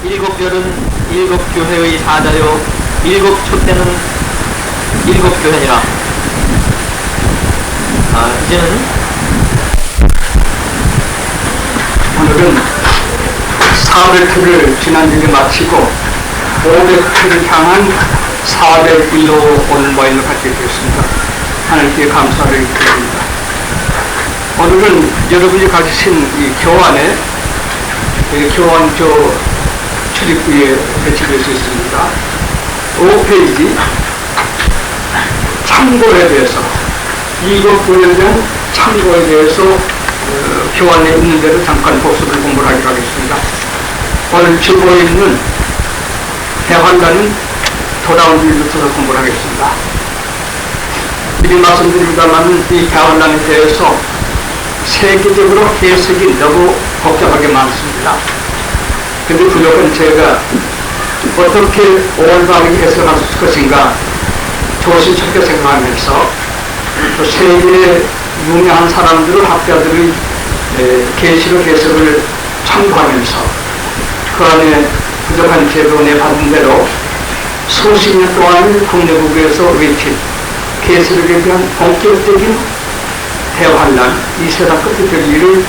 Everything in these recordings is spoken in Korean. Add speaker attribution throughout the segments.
Speaker 1: 일곱 별은 일곱 교회의 사자요 일곱 촛대는 일곱 교회니라. 이제는
Speaker 2: 오늘은 400회를 지난주에 마치고 500회를 향한 401호 온라인을 갖게 되었습니다. 하나님께 감사를 드립니다. 오늘은 여러분이 가지신 이 교환에 교환 출입구에 배치되어 있습니다. 5페이지 참고에 대해서 일곱 교회에 대한 참고에 대해서 교환에 있는 대로 잠깐 복습을 공부를 하기로 하겠습니다. 오늘 주보에 있는 대환단은 돌아온 일부터 공부를 하겠습니다. 미리 말씀드립니다만 이 대환단에 대해서 세계적으로 해석이 너무 복잡하게 많습니다. 근데 부족한 제가 어떻게 올바르게 해석할 것인가 조심스럽게 생각하면서 또 세계의 유명한 사람들을 학자들의 계시록 해석을 참고하면서 그 안에 부족한 제가 은혜 받은 대로 수십 년 동안 국내국에서 외친 계시록에 대한 본격적인 대환란 이 세상 끝에 될 일을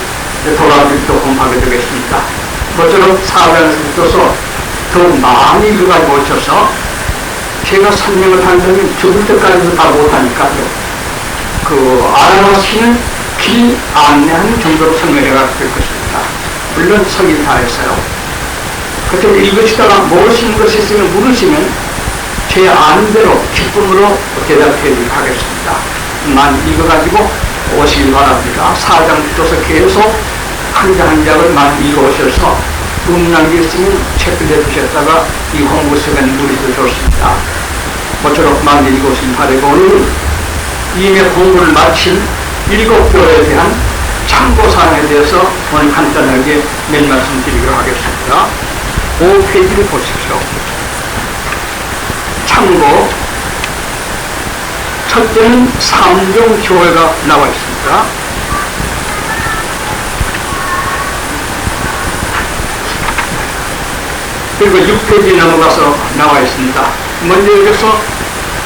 Speaker 2: 돌아보도록 공부하게 되겠습니다. 모쪼록 사회에서 더 많이 읽어가지고 오셔서 제가 설명을 한다면 죽을 때까지도 다 못하니까요. 알아가시는 길 안내하는 정도로 설명해 갈 것입니다. 물론 설명 다 했어요. 그때 읽으시다가 모르시는 것이 있으면 물으시면 제 아는 대로 기쁨으로 대답해 드리도록 하겠습니다. 많이 읽어가지고 오시길 바랍니다. 4장부터 계속 한 장 한 장을 많이 읽어오셔서 음란 게 있으면 책을 내두셨다가 이 홍보 시간이 누리도 좋습니다. 모쪼록 많이 읽어오시길 바라고 오늘은 이미 공부를 마친 일곱 교회에 대한 참고사항에 대해서 오늘 간단하게 몇 말씀 드리도록 하겠습니다. 5페이지를 보십시오. 참고 첫째는 3종 교회가 나와 있습니다. 그리고 6페이지 넘어가서 나와 있습니다. 먼저 여기서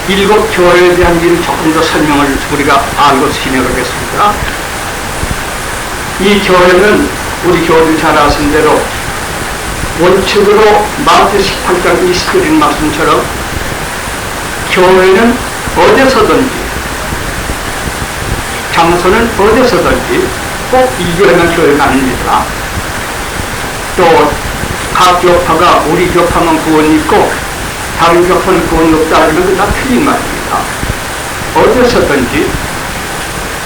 Speaker 2: 일곱 교회에 대한 일을 조금 더 설명을 우리가 알고 진행하겠습니다. 이 교회는 우리 교회들 잘 아신 대로 원칙으로 마태 18장 20절인 말씀처럼 교회는 어디서든지 장소는 어디서든지 꼭 이 교회만 교회가 아닙니다. 또 각 교파가 우리 교파만 구원이 있고 다른 교파는 구원이 없다 이런 건 다 틀린 말입니다. 어디서든지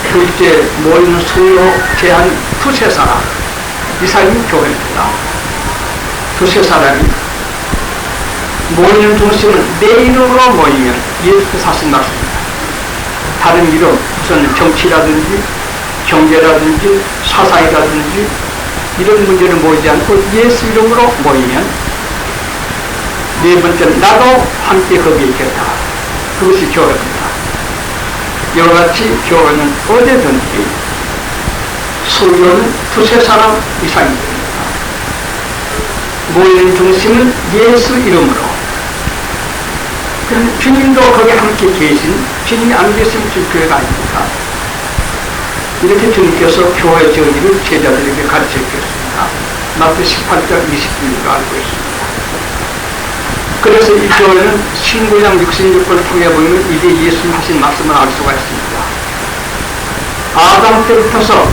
Speaker 2: 둘째 모이는 수요 제한 두세 사람 이 사람이 교회입니다. 두세 사람이 모이는 중심은 내 이름으로 모이면 예수께서 하신 말씀입니다. 다른 이름 우선 정치라든지 경제라든지 사상이라든지 이런 문제는 모이지 않고 예수 이름으로 모이면 네 번째는 나도 함께 거기에 있겠다. 그것이 교회입니다. 이와 같이 교회는 어디든지 수요는 두세 사람 이상이 됩니다. 모이는 중심은 예수 이름으로. 그럼 주님도 거기 함께 계신 주님이 안 계시면 주 교회가 아닙니까? 이렇게 주님께서 교회 정의를 제자들에게 가르쳤겠습니다. 마태 18장 20절로 알고 있습니다. 그래서 이 교회는 신구약 66권을 통해 보면 이게 예수님 하신 말씀을 알 수가 있습니다. 아담 때부터서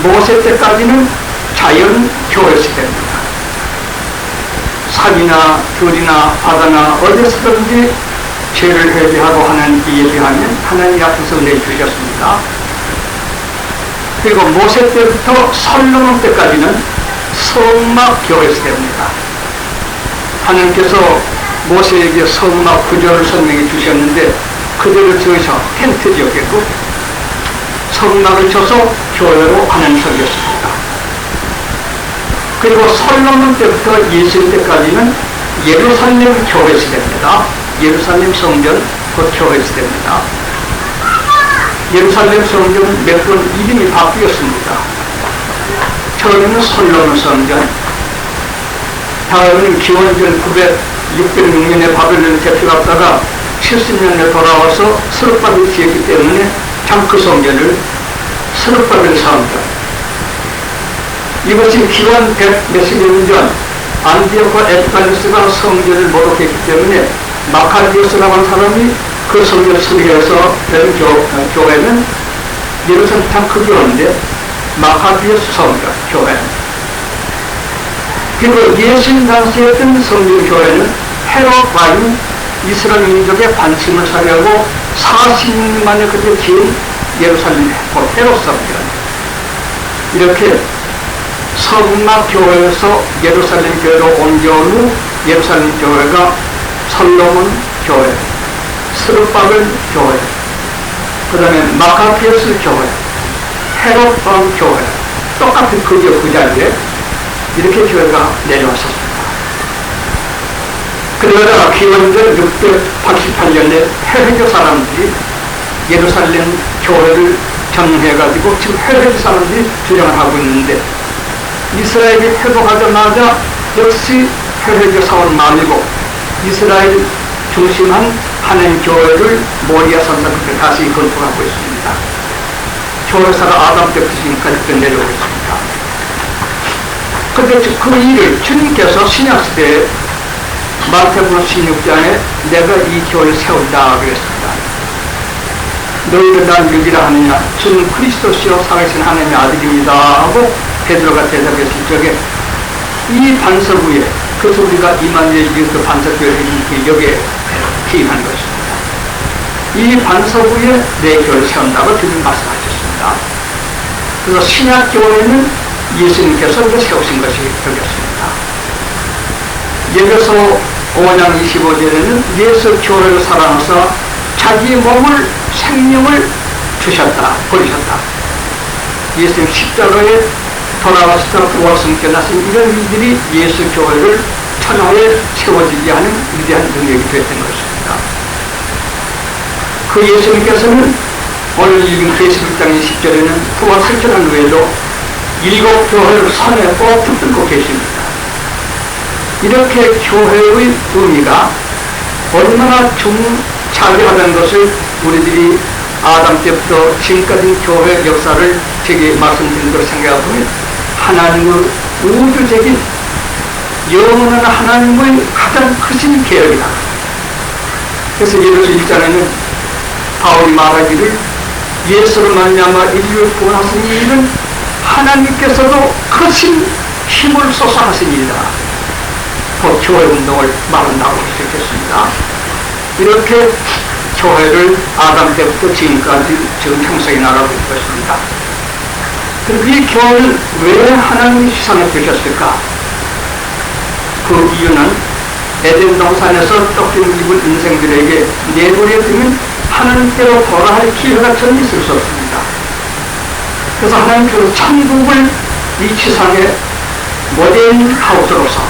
Speaker 2: 모세 때까지는 자연 교회 시대입니다. 산이나 들이나 바다나 어디서든지 죄를 회개하고 하나님께 예배하면 하나님 앞에서 내주셨습니다. 그리고 모세 때부터 솔로몬 때까지는 성막 교회 시대입니다. 하나님께서 모세에게 성막 구조를 설명해 주셨는데 그대로 지어서 텐트 지었겠고 성막을 쳐서 교회로 하나님 섬겼습니다. 그리고 솔로몬 때부터 예수 때까지는 예루살렘 교회 시대입니다. 예루살렘 성전 곧 교회 시대입니다. 예루살렘 성전은 몇 번 이름이 바뀌었습니다. 처음에는 솔로몬 성전, 다음은 기원전 606년에 바벨론에 잡혀갔다가 70년에 돌아와서 스룹바벨이 지었기 때문에 참 그 성전을 스룹바벨 사람들. 이것이 기원 100 몇십 년 전 안디오과 에피파네스가 성전을 모독했기 때문에 마카비오스라고 하는 사람이 그 성전을 수리해서 된 교회는 예루살렘 참 크기였는데 마카비오스 성전 교회. 그리고 예수님 당시에 했던 성전 교회는 헤롯 왕이 이스라엘 민족의 관심을 사려고 40년 만에 그때 지은 예루살렘 헤롯 성전. 이렇게 서문막 교회에서 예루살렘 교회로 옮겨온 후 예루살렘 교회가 솔로몬 교회, 스룹바벨 교회, 그 다음에 마카비오스 교회, 헤롯 왕 교회, 똑같은 그 자리에 이렇게 교회가 내려왔었습니다. 그러다가 기원전 688년에 헤레드 사람들이 예루살렘 교회를 정해가지고 지금 헤레드 사람들이 주장을 하고 있는데 이스라엘이 회복하자마자 역시 헤레드 사원 말고 이스라엘 중심한 하나님 교회를 모리아 선사부터 다시 건축하고 있습니다. 교회사가 아담 때부터 지금까지 내려오고 있습니다. 그런데 그 일을 주님께서 신약시대에 마태복음 16장에 내가 이 교회를 세운다 그랬습니다. 너희는 날 누구라 하느냐? 주는 그리스도시요 살아계신 하나님의 아들입니다 하고 베드로가 대답했을 적에 이 반석 위에 그래서 우리가 이만희의 그리스도 반석교회를 여기에 기인한 것입니다. 이 반석 위에 내 교회를 세운다고 주님 말씀하셨습니다. 그래서 신약교회는 예수님께서 이렇게 세우신 것이 되겠습니다. 예배소 5장 25절에는 예수 교회를 사랑하사 자기 몸을 생명을 주셨다, 버리셨다. 예수님 십자가에 돌아가시다 부활승 깨나신 이런 일들이 예수 교회를 천하에 세워지게 하는 위대한 능력이 되었던 것입니다. 그 예수님께서는 오늘 읽은 계시록 20절에는 부활승 깨난 후에도 7 교회를 손에 꼭 붙들고 계십니다. 이렇게 교회의 의미가 얼마나 중차대하다는 것을 우리들이 아담 때부터 지금까지 교회 역사를 제게 말씀드린 걸 생각해보면 하나님의 우주적인 영원한 하나님의 가장 크신 계획이다. 그래서 예루살렘 1장에는 바울이 말하기를 예수로 말미암아 인류를 구원하신 이 일은 하나님께서도 크신 힘을 쏟아 하신 일이다. 곧 교회 운동을 말한다고 시작했습니다. 이렇게 교회를 아담 때부터 지금까지 지금 형성해 나가고 있습니다. 그리고 이 교회는 왜 하나님이 시상해 주셨을까? 그 이유는 에덴 동산에서 쫓김을 입은 인생들에게 내버려 두면 하나님께로 돌아갈 기회가 전혀 있을 수 없습니다. 그래서 하나님께서 천국을 이 지상의 모델 하우스로서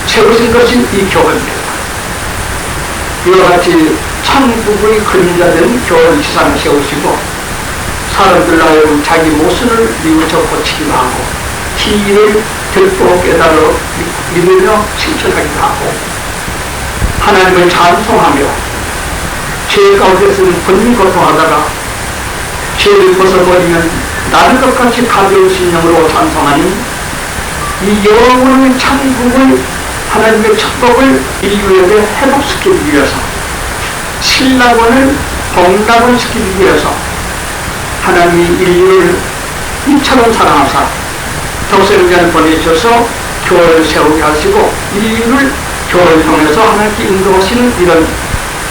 Speaker 2: 세우신 것이 이 교회입니다. 이와 같이 천국의 그림자된 교회를 지상에 세우시고 사람들 하여금 자기 모순을 뉘우쳐 고치기도 하고 진리를 듣고 깨달아 믿으며 실천하기도 하고 하나님을 찬송하며 죄 가운데서는 번민 고통하다가 죄를 벗어버리면 나를 것 같이 가벼운 심령으로 찬송하는 이 영원의 천국의 하나님의 축복을 인류에게 회복시키기 위해서 신라권을 봉락원시키기 위해서 하나님이 인류를 이처럼 사랑하사 독생자를 보내주셔서 교회를 세우게 하시고 인류를 교회를 통해서 하나님께 인도하시는 이런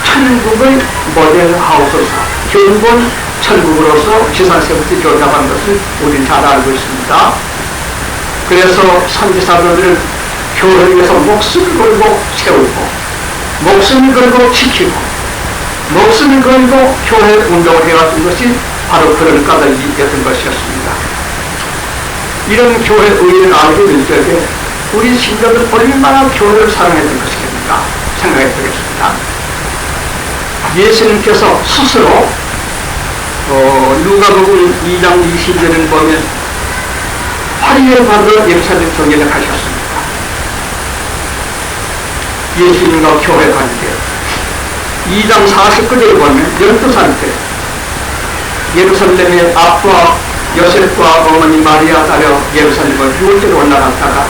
Speaker 2: 천국의 모델 하우스로서 근본 천국으로서 지상세부터 교잡한 것을 우리는 잘 알고 있습니다. 그래서 선지자들은 교회를 위해서 목숨을 걸고 세우고 목숨을 걸고 지키고 목숨을 걸고 교회 운동을 해왔던 것이 바로 그런 까닭이었던 것이었습니다. 이런 교회 의의를 알게 될 때에 우리 신자들 얼마나 교회를 사랑했던 것이겠는가 생각해 보겠습니다. 예수님께서 스스로 누가복음 2장 20절을 보면 화리에 받아 예루살렘 성전에 가셨습니다. 예수님과 교회 갈 때 2장 49절을 보면 12살 때 예루살렘의 아빠 요셉과 어머니 마리아 따려 예루살렘을 6월째로 올라갔다가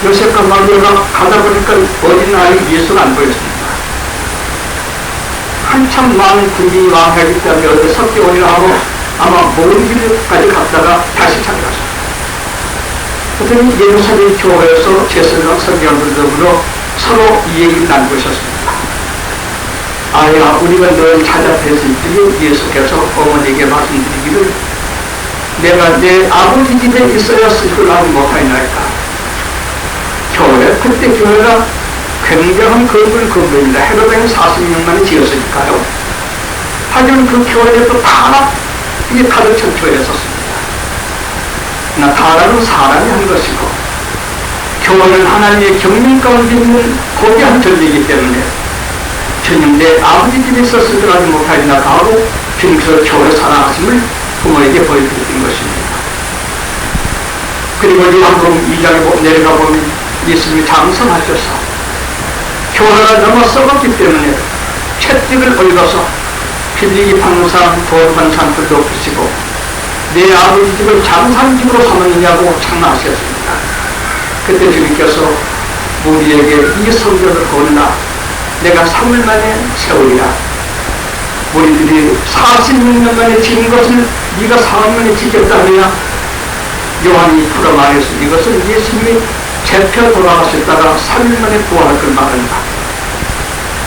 Speaker 2: 요셉과 마리아가 가다 보니까 어린아이 예수가 안 보였습니다. 한참 많은 군인이 왕하기 때문에 어디 석기원이라 하고 아마 먼 길까지 갔다가 다시 찾아갔습니다. 그랬더니 예루살렘 교회에서 제사장 선교사들로 서로 이 얘기를 나누고 있었습니다. 아야, 우리가 널 찾아뵀을 때 예수께서 어머니에게 말씀드리기를 내가 내 아버지 집에 있어야 수술을 하지 못하니까. 교회, 그때 교회가 굉장한 건물입니다. 헤로데는 40명만이 지었으니까요. 하지만 그 교회에도 타락, 이게 가득 찬 교회였었습니다. 나 타락은 사람이 한 것이고, 교회는 하나님의 경륜 가운데 있는 거대한 전리이기 때문에 주님 내 아버지 집에 있었을 줄 알지 못하리나 하고 주님께서 교회 사랑하심을 부모에게 보여드린 것입니다. 그리고 요한복음 2장에 내려가 보면 예수님이 장성하셔서 교회가 너무 썩었기 때문에 채찍을 얽어서 빌리기 판상, 도판상을 높이시고 내 아버지 집을 장산집으로 삼았느냐고 장난하셨습니다. 그때 주님께서 우리에게 이 성전을 건나 내가 3일 만에 세우리라. 우리들이 46년 만에 지은 것을 네가 4일 만에 지켰다느냐. 요한이 풀어 말했으니 이것은 예수님이 재펴 돌아가셨다가 3일 만에 부활할 걸 말한다.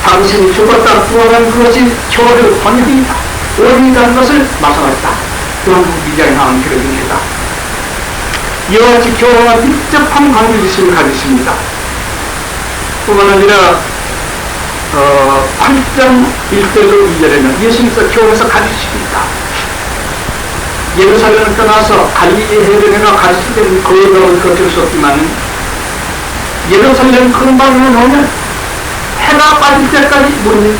Speaker 2: 당신이 죽었다 부활한 그것이 교회의 번영이다. 원인이라는 것을 말씀하셨다. 요한복음 2장에 나온 기록입니다. 이와 같이 교회와 밀접한 관계지심을 가지십니다. 뿐만 아니라 8장 1절로 2절에는 예수님께서 교회에서 가르치십니다. 예루살렘을 떠나서 갈릴리 해변에가 가르칠 때는 거역을 거칠 수 없지만 예루살렘 근방에 오면 해가 빠질 때까지 우리는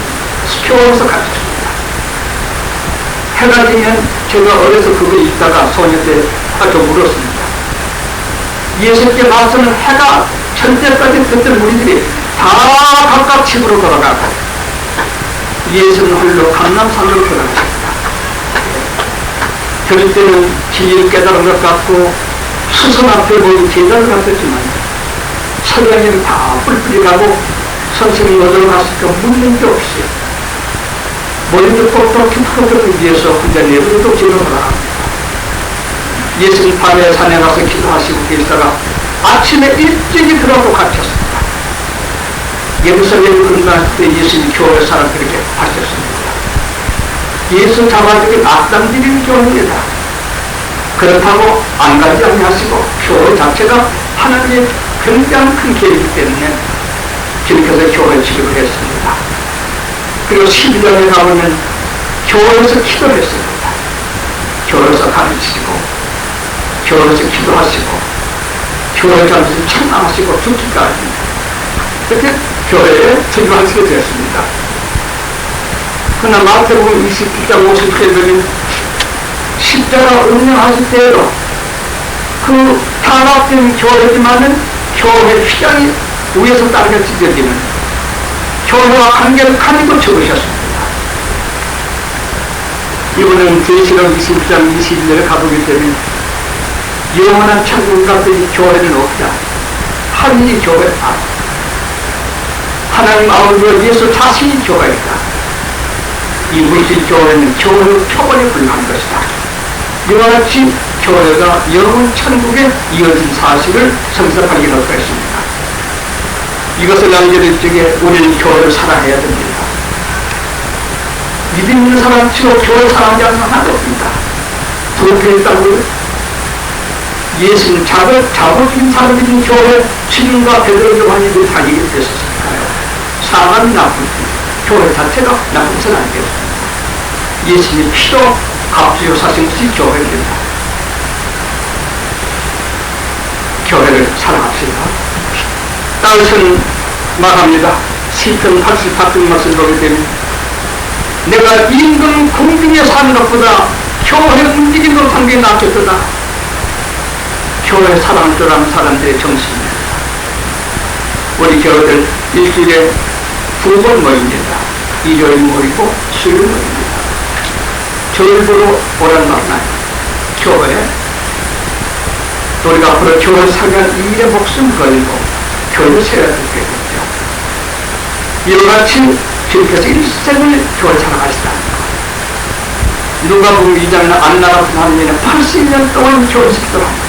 Speaker 2: 교회에서 가르칩니다. 해가 지면 제가 어려서 그거 읽다가 소녀 때 아주 울었습니다. 예수께 말씀은 해가 전 때까지 듣던 우리들이 다 각각 집으로 돌아가고 예수는 홀로 감람산으로 돌아가십니다. 그럴 때는 진리를 깨달은 것 같고 수선 앞에 보인 제자들 같았지만 서양에는 다 뿔뿔이 가고 선생님 어디로 갔을까 묻는 게 없이 머리도 똑똑히 풀어주기 위해서 혼자 내버려도 집으로 돌아갑니다. 예수는 밤에 산에 가서 기도하시고 계시다가 아침에 일찍이 들어가고 갇혔습니다. 예루살렘 근무할 때 예수님 교회 사람들에게 하셨습니다. 예수 잡아주기 악당들인 교회입니다. 그렇다고 안 가지 아니하시고 교회 자체가 하나님의 굉장히 큰 계획이기 때문에 주님께서 교회 취급을 했습니다. 그리고 12장에 가보면 교회에서 기도했습니다. 교회에서 가르치시고 교회에서 기도하시고 교회 잠시 찬양하시고 죽기까지 이렇게 교회에 전도하시게 되었습니다. 그러나 마태복음 27장 50절에 보면 십자가 운영하실 때로 그 탄압된 교회지만은 교회 휘장이 위에서 따르게 찢어지는 교회와 관계를 가지고 적으셨습니다. 이번엔 계시록 27장 22절에 가보기 때문에 영원한 천국 같은 교회는 없다. 하나님이 교회다. 하나님 아버지와 예수 자신이 교회이다. 이 물질 교회는 교회의 표본에 불과한 것이다. 이와 같이 교회가 영원 천국에 이어진 사실을 성서가 기록하고 있습니다. 이것을 알게 될 적에 우리는 교회를 사랑해야 됩니다. 믿음 있는 사람 치고 교회 사랑하지 않는 사람 하나도 없습니다. 부패 있다고요? 예수는 자본주의 사람들인 교회 주님과 베드로 요한이들 다 얘기를 했었으니까요. 사람이 나쁜 교회 자체가 나쁜 것은 아니겠습니다. 예수님의 피로 값주요 사신 것이 교회입니다. 교회를 사랑합시다. 다윗은 말합니다. 시편 88편 말씀 보게 되면 내가 임금 궁중에 사는 것보다 교회 움직이는 것 상대에 낫겠도다. 교회 사랑을 줄 아는 사람들의 정신입니다. 우리 교회들 일주일에 2번 모입니다. 일요일 모이고 수요일 모입니다. 저를 보러 오란 말나요? 교회. 우리가 앞으로 교회 살면 이 일에 목숨 걸고 교회를 세워야 되겠죠. 이와 같이 주님께서 일생을 교회 살아가시다는 것. 누가복음 2장에는 안나 같은 하느님은 80년 동안 교회 식사를 합니다.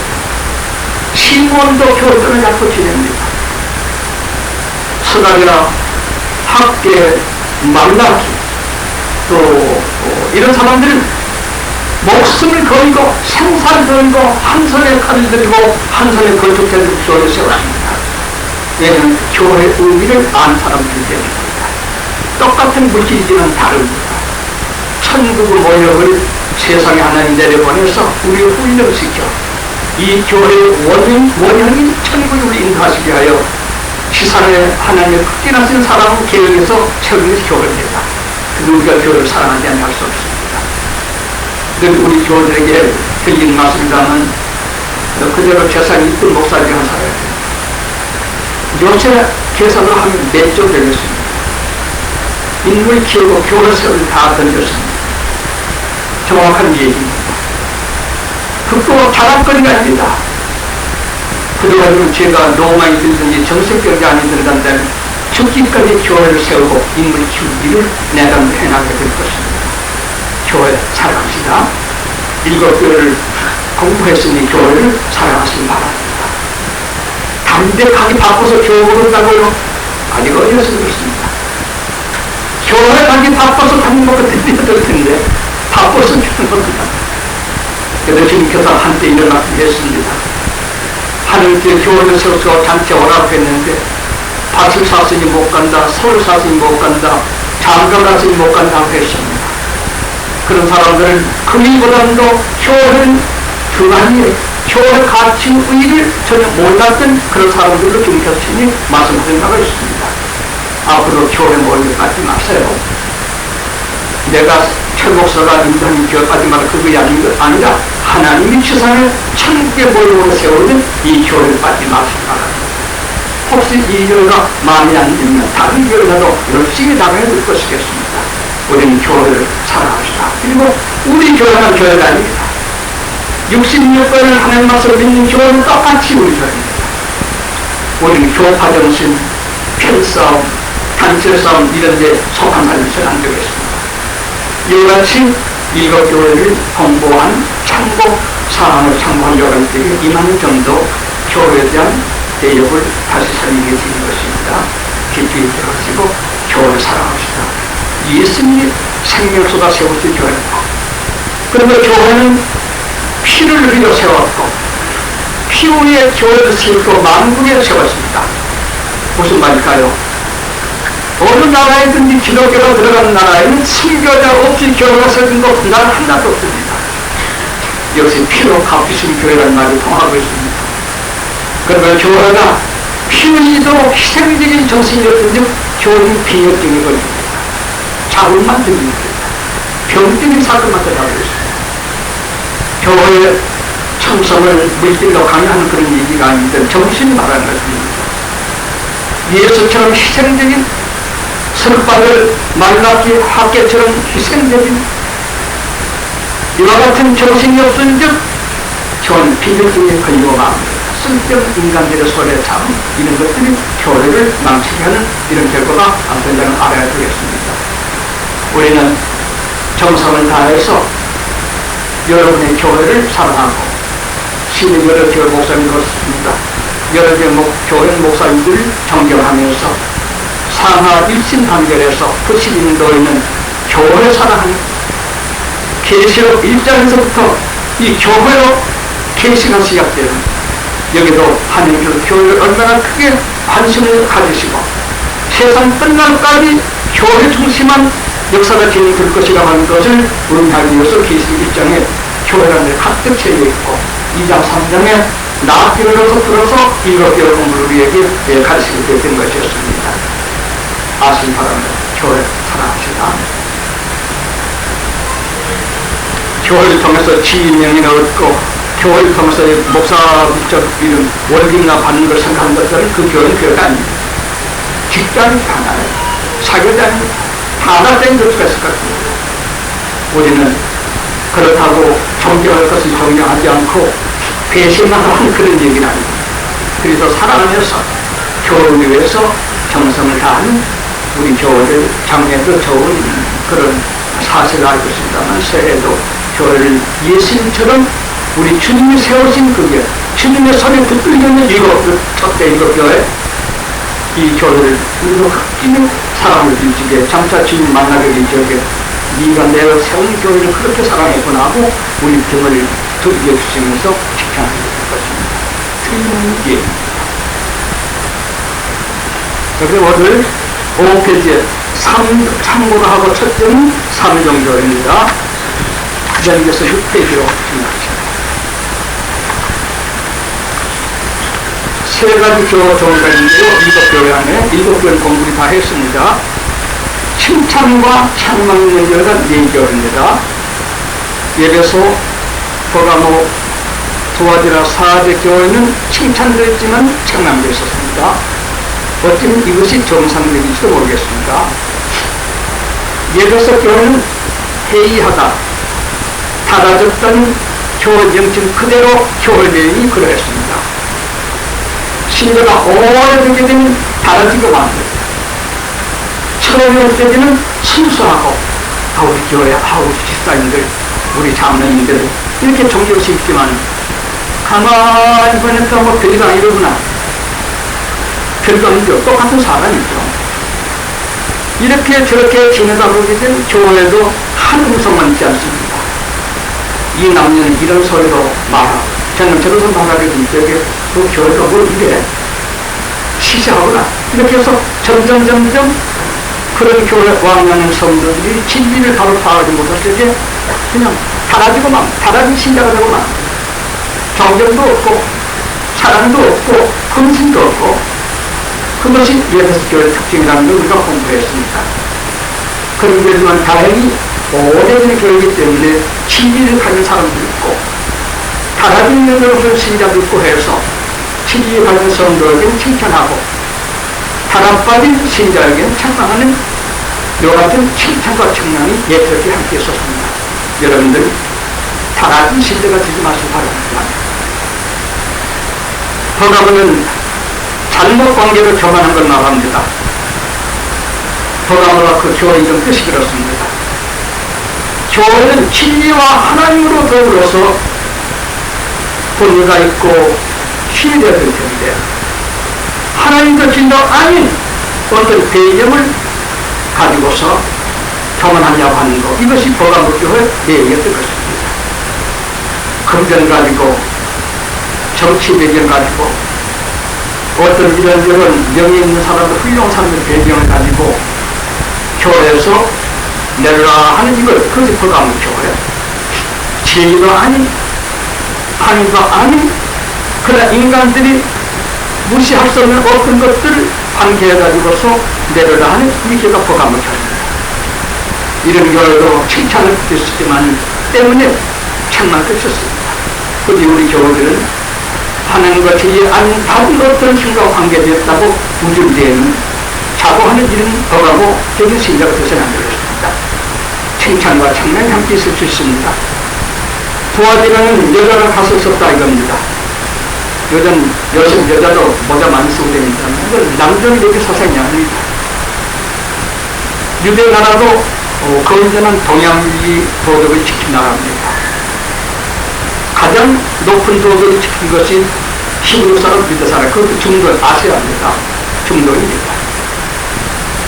Speaker 2: 시몬도 교회를 잡고 지냅니다. 서가리나 학계, 말라기 또 이런 사람들은 목숨을 걸고 생사를 걸고 한 손에 칼을 들고 한 손에 건축자를 교회를 세웠습니다. 얘는 교회의 의미를 안 사람들이 됩니다. 똑같은 물질이지만 다릅니다. 천국의 모욕을 세상에 하나님 내려보내서 우리를 훈련시켜 이 교회의 원형인 천국에 우리 인도하시게 하여 시산에 하나님의 극진하신 사랑을 계획해서 세우는 교회입니다. 우리가 교회를 사랑하지 않을 수 없습니다. 늘 우리 교회들에게 들리는 말씀이라면 그대로 재산이 있던 목사님이 한 살아야 돼요. 요새 계산을 하면 몇 조 되겠습니다. 인물 키우고 교회 세우는 다 던졌습니다. 정확한 얘기입니다. 그거 자랑거리가 아닙니다. 그래가지고 제가 로망이 들든지 정신병이 아니든다면 죽기까지 교회를 세우고 인물 키우기를 내담을 해나가게 될 것입니다. 교회 사랑합시다. 7교회를 공부했으니 교회를 사랑하시기 바랍니다. 담백하게 바꿔서 교회 오른다고요? 아직 어디서 그렇습니다. 교회 가기 바빠서 담배먹고 드려야 될 텐데 바빠서 주는 겁니다. 그래서 주님께서 한때 이런 말씀을 했습니다. 하늘께 교회를 세워서 장체 오라고 했는데 밭을 샀으니 못 간다, 서울 샀으니 못 간다, 장가 갔으니 못 간다고 했습니다. 그런 사람들은 그이보다도 교회는 중요한 교회 가치 의의를 전혀 몰랐던 그런 사람들로 주님께서 친히 말씀하신 바가 있습니다. 앞으로 교회 모임을 갖지 마세요. 내가 최목사가 인도하는 교회 갖지 마라 그거 아니라 하나님이 세상을 천국의 모임으로 세우는 이 교회를 갖지 마시기 바랍니다. 혹시 이 교회가 마음에 안 들면 다른 교회라도 열심히 나가야 될 것이겠습니다. 우리는 교회를 사랑합시다. 그리고 우리 교회는 교회가 아닙니다. 66번을 하나님 말씀을 믿는 교회는 똑같이 우리 교회입니다. 우리는 교파 정신, 편싸움, 단체 싸움 이런 데 속한 사람들은 안 되겠습니다. 이와 같이 7교회를 홍보한 참고 사항을 참고하려고 할 때에 2만 정도 교회에 대한 대역을 다시 설명해 드리는 것입니다. 깊이 들어가시고 교회를 사랑합시다. 예수님이 생명을 쏟아 세우신 교회입니다. 그런데 교회는 피를 흘려 세웠고 피 위에 교회를 세우고 만국에 세웠습니다. 무슨 말일까요? 어느 나라에든지 기독교가 들어가는 나라에는 선교자 없이 교회가 세운 것 나라 하나도 없습니다. 역시 피로 갚으신 교회라는 말이 통하고 있습니다. 그러면 교회가 피 흘리도록 희생적인 정신이었든지 교회는 비협적인 것입니다. 자국만 들립니다. 병적인 사건만 들어가고 있습니다. 교회의 참성을 물질로 강요하는 그런 얘기가 아닌데 정신이 말하는 것입니다. 예수처럼 희생적인 설박을 말라기 학계처럼 희생적인 이와 같은 정신이 없은 즉 전 비극적인 권유가 쓸데없는 인간들의 손에 참 이런 것들이 교회를 망치게 하는 이런 결과가 안 된다는 걸 알아야 되겠습니다. 우리는 정성을 다해서 여러분의 교회를 사랑하고 신임 여러 교회 목사님 그렇습니다. 여러 교회 목사님들 존경하면서 상하 일심단결해서 부치인도 있는 교회 사랑하는 계시록 1장에서부터 이 교회로 계시가 시작되는 여기도 하나님께서 교회를 얼마나 크게 관심을 가지시고 세상 끝날까지 교회 중심한 역사가 진행될 것이라고 하는 것을 의미하기 위해서 계시록 1장에 교회라는 데 가득 채워있고 2장 3장에 나비로서 들어서 7개월 공부를 우리에게 가르치게 된 것이었습니다. 아시기 바랍니다. 교회 사랑합시다. 교회를 통해서 지명이나 얻고 교회를 통해서 목사적 이런 월급이나 받는 걸 생각하는 것들은 그 교회는 교회가 아닙니다. 직장이 하나예요. 사교자는 하나 된 것수가 있을 것 같습니다. 우리는 그렇다고 존경할 것을 존경하지 않고 배신하는 그런 얘기는 아닙니다. 그래서 사랑하면서 교회를 위해서 정성을 다하는 우리 교회를 장래도 좋은 그런 사실을 알고 있습니다만 새해도 교회를 예수님처럼 우리 주님이 세우신 그게 주님의 손에 붙들려 있는 첫째 일곱 교회 이 교회를 우리로 흑기는 사랑을 주시게 장차 주님 만나게 되게 네가 내가 세운 교회를 그렇게 사랑했구나 하고 우리 등을 두드려 주시면서 지켜나게 될 것입니다. 틀린 예입니다. 그래서 오늘 5페이지에 참고를 하고 첫째는 3정도입니다. 그 자리에서 6페이지로 진행하겠습니다. 세 가지 교정가인데요. 7교회 안에 7교회 공부를 다 했습니다. 칭찬과 찬양의 연결가 4개월입니다. 예배소, 버가모, 도와지라 4대 교회는 칭찬도 했지만 찬양도 있었습니다. 어쩌면 이것이 정상적일지도 모르겠습니다. 예배소 교회는 회의하다, 달아졌던 교회 정신 그대로 교회 내용이 그러했습니다. 신자가 오래되게 되면 달아지고 만듭니다. 처음에 올 때는 순수하고 우리 교회, 우리 집사님들, 우리 자매님들 이렇게 존경시 있지만 가만히 보니까 뭐 별거 아니로구나. 별거 아니죠. 똑같은 사람이죠. 이렇게 저렇게 지내다 보게 된 교회도 한 음성만 있지 않습니다. 이 남녀는 이런 소리로 말하고 저는 저런 말하게 된 적에 그 교회가 뭘 이래 시시하구나. 이렇게 해서 점점 그런 교회 왕하는 성도들이 진리를 바로 파악하지 못할 때 그냥 달아진 신자가 되고 만 정경도 없고 사랑도 없고 헌신도 없고 그것이 예배소 교회의 특징이라는 걸 우리가 공부했습니다. 그런 데지만 다행히 오래된 교회이기 때문에 진리를 가진 사람도 있고 달아진 면을 없는 신자도 있고 해서 진리를 가진 성도에게는 칭찬하고 달아 빠진 신자에게는 찬양하는 여러같은 칭찬과 청량이 예쁘게 함께 있었습니다. 여러분들 달아진 신자가 되지 마시기 바랍니다. 버가모는 잘못 관계를 교만한 걸 말합니다. 버가모가 그 교회 이름 뜻이 그렇습니다. 교회는 진리와 하나님으로 더불어서 권위가 있고 힘이 되어야 될 텐데 하나님도 진도 아닌 어떤 배경을 가지고서 교만하냐고 하는 것, 이것이 버가모 교회 내용이었던 것입니다. 금전 가지고 정치 배경 가지고 어떤 이런 명예 있는 사람들, 훌륭한 사람들 배경을 가지고 교회에서 내려라 하는 이걸, 그것이 버가모 교회. 진리도 아닌 하나님도 아닌 그러나 인간들이 무시할 수 없는 어떤 것들을 관계해가지고서 내려라 하는 이 교회가 버가모 교회입니다. 이런 교회도 칭찬을 듣었지만 때문에 책망을 듣었습니다. 그런데 우리 교회들은 하나님과 진리 아닌 다른 어떤 힘과 관계되었다고 우쭐대는 자고하는 일은 버가모 적인 신자가 되어서는 안 되겠습니다. 칭찬과 청량이 함께 있을 수 있습니다. 도와주려는 여자가 가서 썼다 이겁니다. 요즘 여자도 모자 많이 쓰고 다닙니다. 이건 남전이 이렇게 사상이 아닙니다. 유대 나라도 건전한 동양주의 도덕을 지킨 나라입니다. 가장 높은 도덕을 지킨 것이 히브리 사람, 유대 사람, 그것도 중도, 아시아입니다. 중도입니다.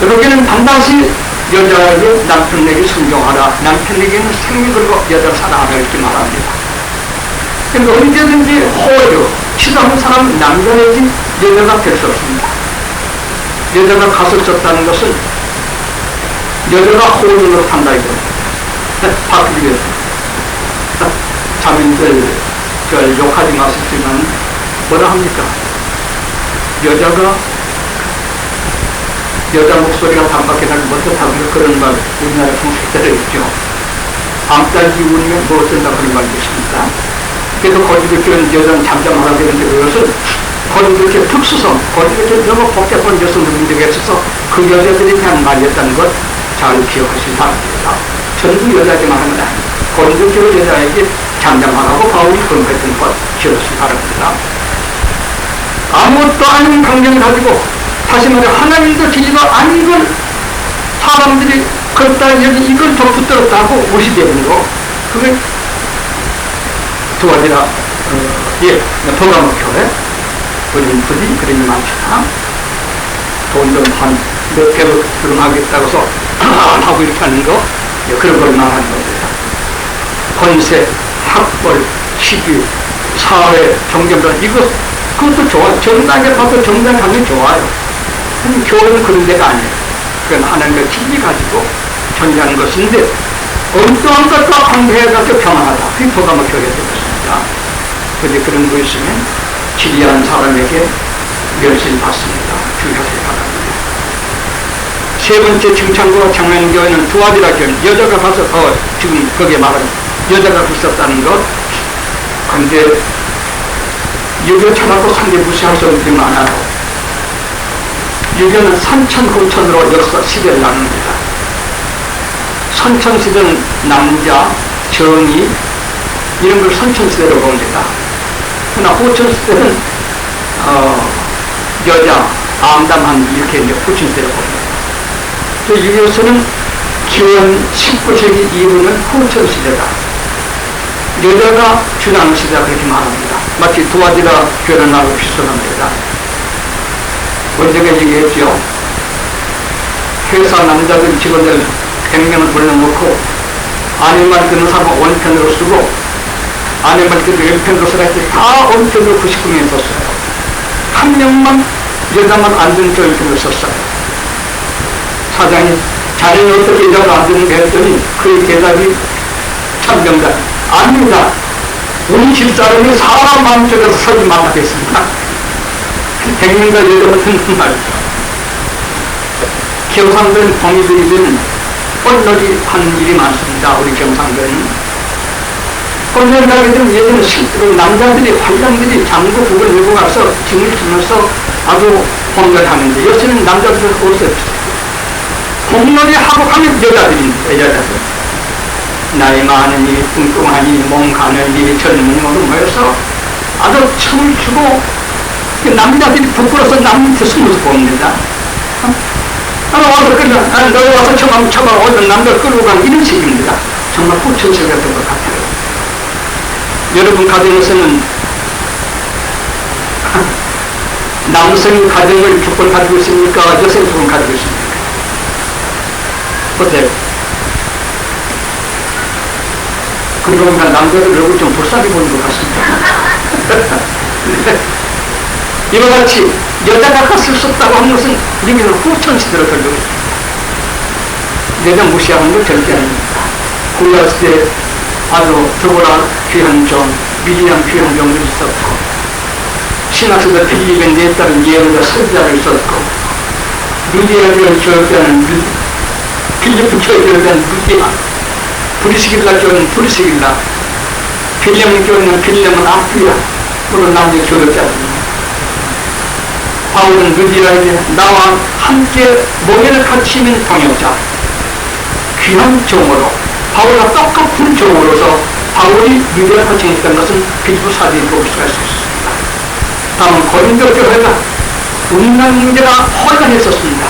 Speaker 2: 여기는 반드시 여자에게 남편에게 순종하라, 남편에게는 생명 걸고 여자를 사랑하라 이렇게 말합니다. 그러니까 언제든지 호의로 치사한 사람은 남자이지 여자가 될 수 없습니다. 여자가 가서 졌다는 것은 여자가 호의로 산다 이겁니다. 바꾸기 위해서 자민들 욕하지 마시지만 뭐라 합니까? 여자 목소리가 단박에 나기 못하다고 그런 말 우리나라 풍습대로 있죠. 밤까지 울면 뭐 어쩐다 그런 말이 있습니다. 그래서 거리두기는 여자는 잠잠하라 되는데 그것은 거리두기 특수성, 거리두기 너무 복잡한 여성 문제가 있어서 그 여자들이 한 말이었다는 것 잘 기억하시기 바랍니다. 전부 여자에게만 하는 건 아닙니다. 거리두기로 여자에게 잠잠하라고 바울이 권고했던 것 기억하시기 바랍니다. 아무것도 아닌 강경을 가지고 다시 말해 하나님도 진리가 아닌 걸 사람들이 그렇다 여기 이걸 더 붙들었다고 무시되는 거 그게 도와지라 버가모 교회 우리는 부디 그림이 많지만 돈 좀 한 몇 개로 들어가겠다고 해서 하고 이렇게 하는 거 그런 걸 말하는 겁니다. 권세, 학벌, 시기, 사회, 정경전 이거 그것도 좋아. 정당하게 봐도 정당 당연히 좋아요. 교회는 그런 데가 아니에요. 그건 하나님의 진리 가지고 존재하는 것인데 엉뚱한 것과 관계해가지고 평안하다. 그게 버가모 교회가 되겠습니다. 그런데 그런 거 있으면 진리한 사람에게 멸시를 받습니다. 주의하시기 바랍니다. 세 번째 칭찬과 장면교회는 두아디라 교회 여자가 가서 지금 거기에 말하는 여자가 있었다는 것. 그런데 유교 쳐놓고 상대 무시할 수 없는 게 많아요. 유교는 선천후천으로 역사 시대를 나눕니다. 선천시대는 남자, 정의 이런 걸 선천시대로 봅니다. 그러나 후천시대는 여자, 암담한 이렇게 이제 후천시대로 봅니다. 또 유교에서는 기원 19세기 이후는 후천시대다. 여자가 주장 시대가 그렇게 말합니다. 마치 두아디라 교회를 나누고 비슷합니다. 언제가 얘기했죠. 회사 남자들 직원들 100명을 불러놓고 아내만 듣는 사람은 원편으로 쓰고 아내만 듣는 왼편으로 쓰라 했더니 다 원편으로 99명이 썼어요. 한 명만 여자만 안 듣는 저 왼편으로 썼어요. 사장이 자네는 어떻게 여자가 안 듣는가 했더니 그의 대답이 참 명단. 아닙니다. 우리 집사람이 사람 마음속에서 서지 말라겠습니다. 100명과 여자가 듣는 말이죠. 경상도는 범위들이든 뻔놀이 하는 일이 많습니다. 우리 경상도는. 뻔놀이 하게 되면 예전에 실제로 남자들이, 활장들이 장구 북을 들고 가서 짐을 주면서 아주 혼혈하는데 요새는 남자들은 어디서 공놀이 하고 하면 여자들입니다. 여자들. 나이 많으니 뚱뚱하니 몸 가느니 젊은 모두 모여서 아주 춤을 추고 남자들이 부끄러워서 남 밑에 숨어서 봅니다. 와서 그냥 너희 와서 춤 춰봐 오늘 남자 끌고 가는 이런 식입니다. 정말 후천식 같은 것 같아요. 여러분 가정에서는 남성이 가정을 조건 가지고 있습니까? 여성이 조건 가지고 있습니까? 어때요? 그러고 보니까 남자들 얼굴 좀 불쌍해 보이는 것 같습니다. 이와 같이 여자가 갔을 수 없다고 하는 것은 우리는 후천시대로 걸리고 있습니다. 여자 무시하는 건 절대 아닙니다. 구약 시대에 아주 드보라 귀한 종, 미리암 귀한 종들이 있었고 신학시대 필립의 네 딸은 예언자 선지자가 있었고 루디아를 교육하는 필립을 교육하는 루디아 브리스길라 교회는 브리스길라 빌렘 교회는 빌렘은 아프리아 그런 남자 교육자입니다. 바울은 루디아에게 나와 함께 목에를 같이 있는 동역자 귀한 종으로 바울과 똑같은 종으로서 바울이 루디아를 같이 있던 것은 빌립보 사도에 볼 수가 있었습니다. 다음은 고린도 교회가 음란 문제가 허전했었습니다.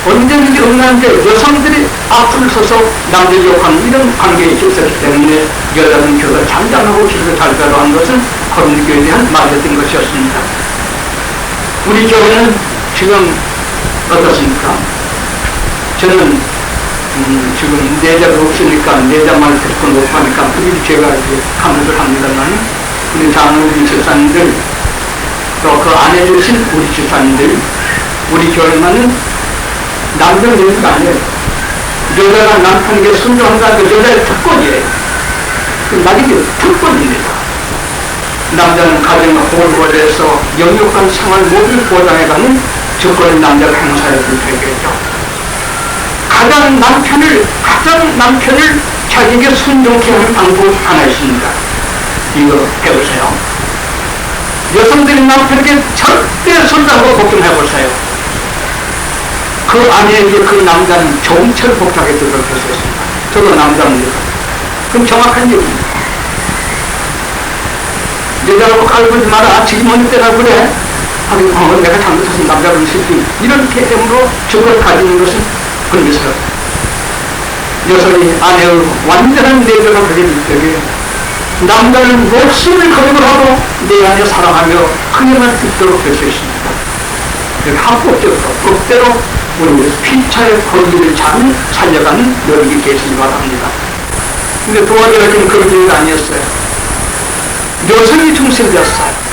Speaker 2: 언제든지 음란죄 여성들이 앞을 서서 남들 욕하는 이런 관계에 있었기 때문에 여자는 교회가 잠잠하고 기도를 잘 가로한 것은 고린도 교회에 대한 말이었던 것이었습니다. 우리 교회는 지금 어떻습니까? 저는 지금 내자가 없으니까 내자만 듣고 못하니까 우리 제가 이제 감독을 합니다만 우리 장로님 집사님들 또 그 안에 계신 우리 집사님들 우리 교회만은 남자 얘기가 아니에요. 여자가 남편에게 순종한다는 그 여자의 특권이에요. 그 말이죠. 특권입니다. 남자는 가정을 보호해서 영육한 생활 모두를 보장해가는 조건을 남자가 행사해야 되겠죠. 가장 남편을 자기에게 순종케 하는 방법 하나 있습니다. 이거 해보세요. 여성들이 남편에게 절대 손잡고 걱정해보세요. 그 아내에게 그 남자는 종철 복잡하게 들도록 했었습니다. 저도 남자입니다. 그럼 정확한 얘기입니다. 여자라고 깔보지 마라. 지금 어느 때라 그래. 하긴 내가 잘못해서 남자를 시키 이런 개념으로 저걸 가지는 것은 권위스럽다. 여성이 아내의 완전한 내조가 그게 있더니 남자는 목숨을 거역을 하고 내 안에 사랑하며 그녀만 듣도록 될 수 있습니다. 합법적으로 법대로 우리 피차의 권리를 잘 살려가는 여력이 계시기 바랍니다. 근데 도와줘야지는 그런 일이 아니었어요. 여성이 중심되었어요.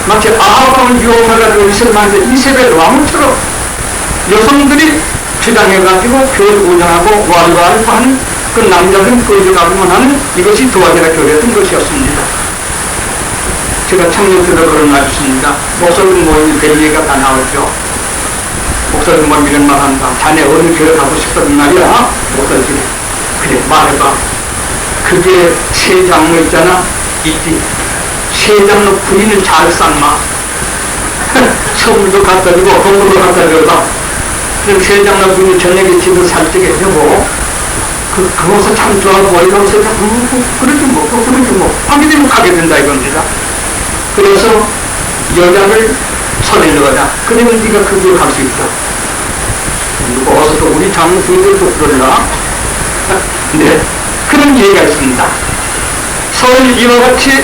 Speaker 2: 마치 아합왕을 유혹해가지고 이스라엘의 이세벨 왕처럼 여성들이 주장해가지고 교회를 운영하고 완화하는 그 남자들은 끌려가기만 하는 이것이 도와줘라 교회였던 것이었습니다. 제가 청년들을 그런 말 있습니다. 목사님 모임이 벨리가 다 나오죠. 목사님 모임 이런 말 한다. 자네 어느 교회 가고 싶다는 말이야? 목사님이 그래 말해봐. 그게 세 장로 있잖아. 있지. 세 장로 부인을 잘 삶아. 선물도 갖다 주고 건물도 갖다 줘봐. 그럼 세 장로 부인이 저녁에 집을 살찌게 해보고 그것을 참 좋아하고 이러면서 그러지 뭐 하게 되면 가게 된다 이겁니다. 그래서 여자를 선을 넣어라. 그러면 네가 그 길을 갈 수 있다. 누가 와서 또 우리 장로 부인들도 그러나 네 그런 얘기가 있습니다. 서울 이와 같이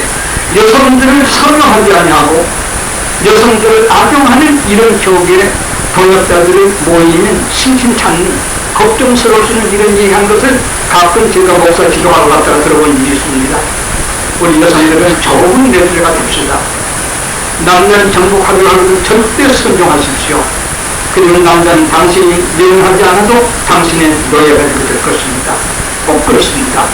Speaker 2: 여성들을 선망하지 아니하고 여성들을 악용하는 이런 교계의 동역자들을 모이면 심심찮는 걱정스러울 수 있는 이런 얘기한 것을 가끔 제가 목사 기도하러 갔다가 들어본 일이 있습니다. 우리 여성들은 좁은 내들을 갖춥시다. 남자는 정복하려고 하는 절대 순종하십시오. 그리고 남자는 당신이 명하지 않아도 당신의 노예가 될 것입니다. 꼭 그렇습니다.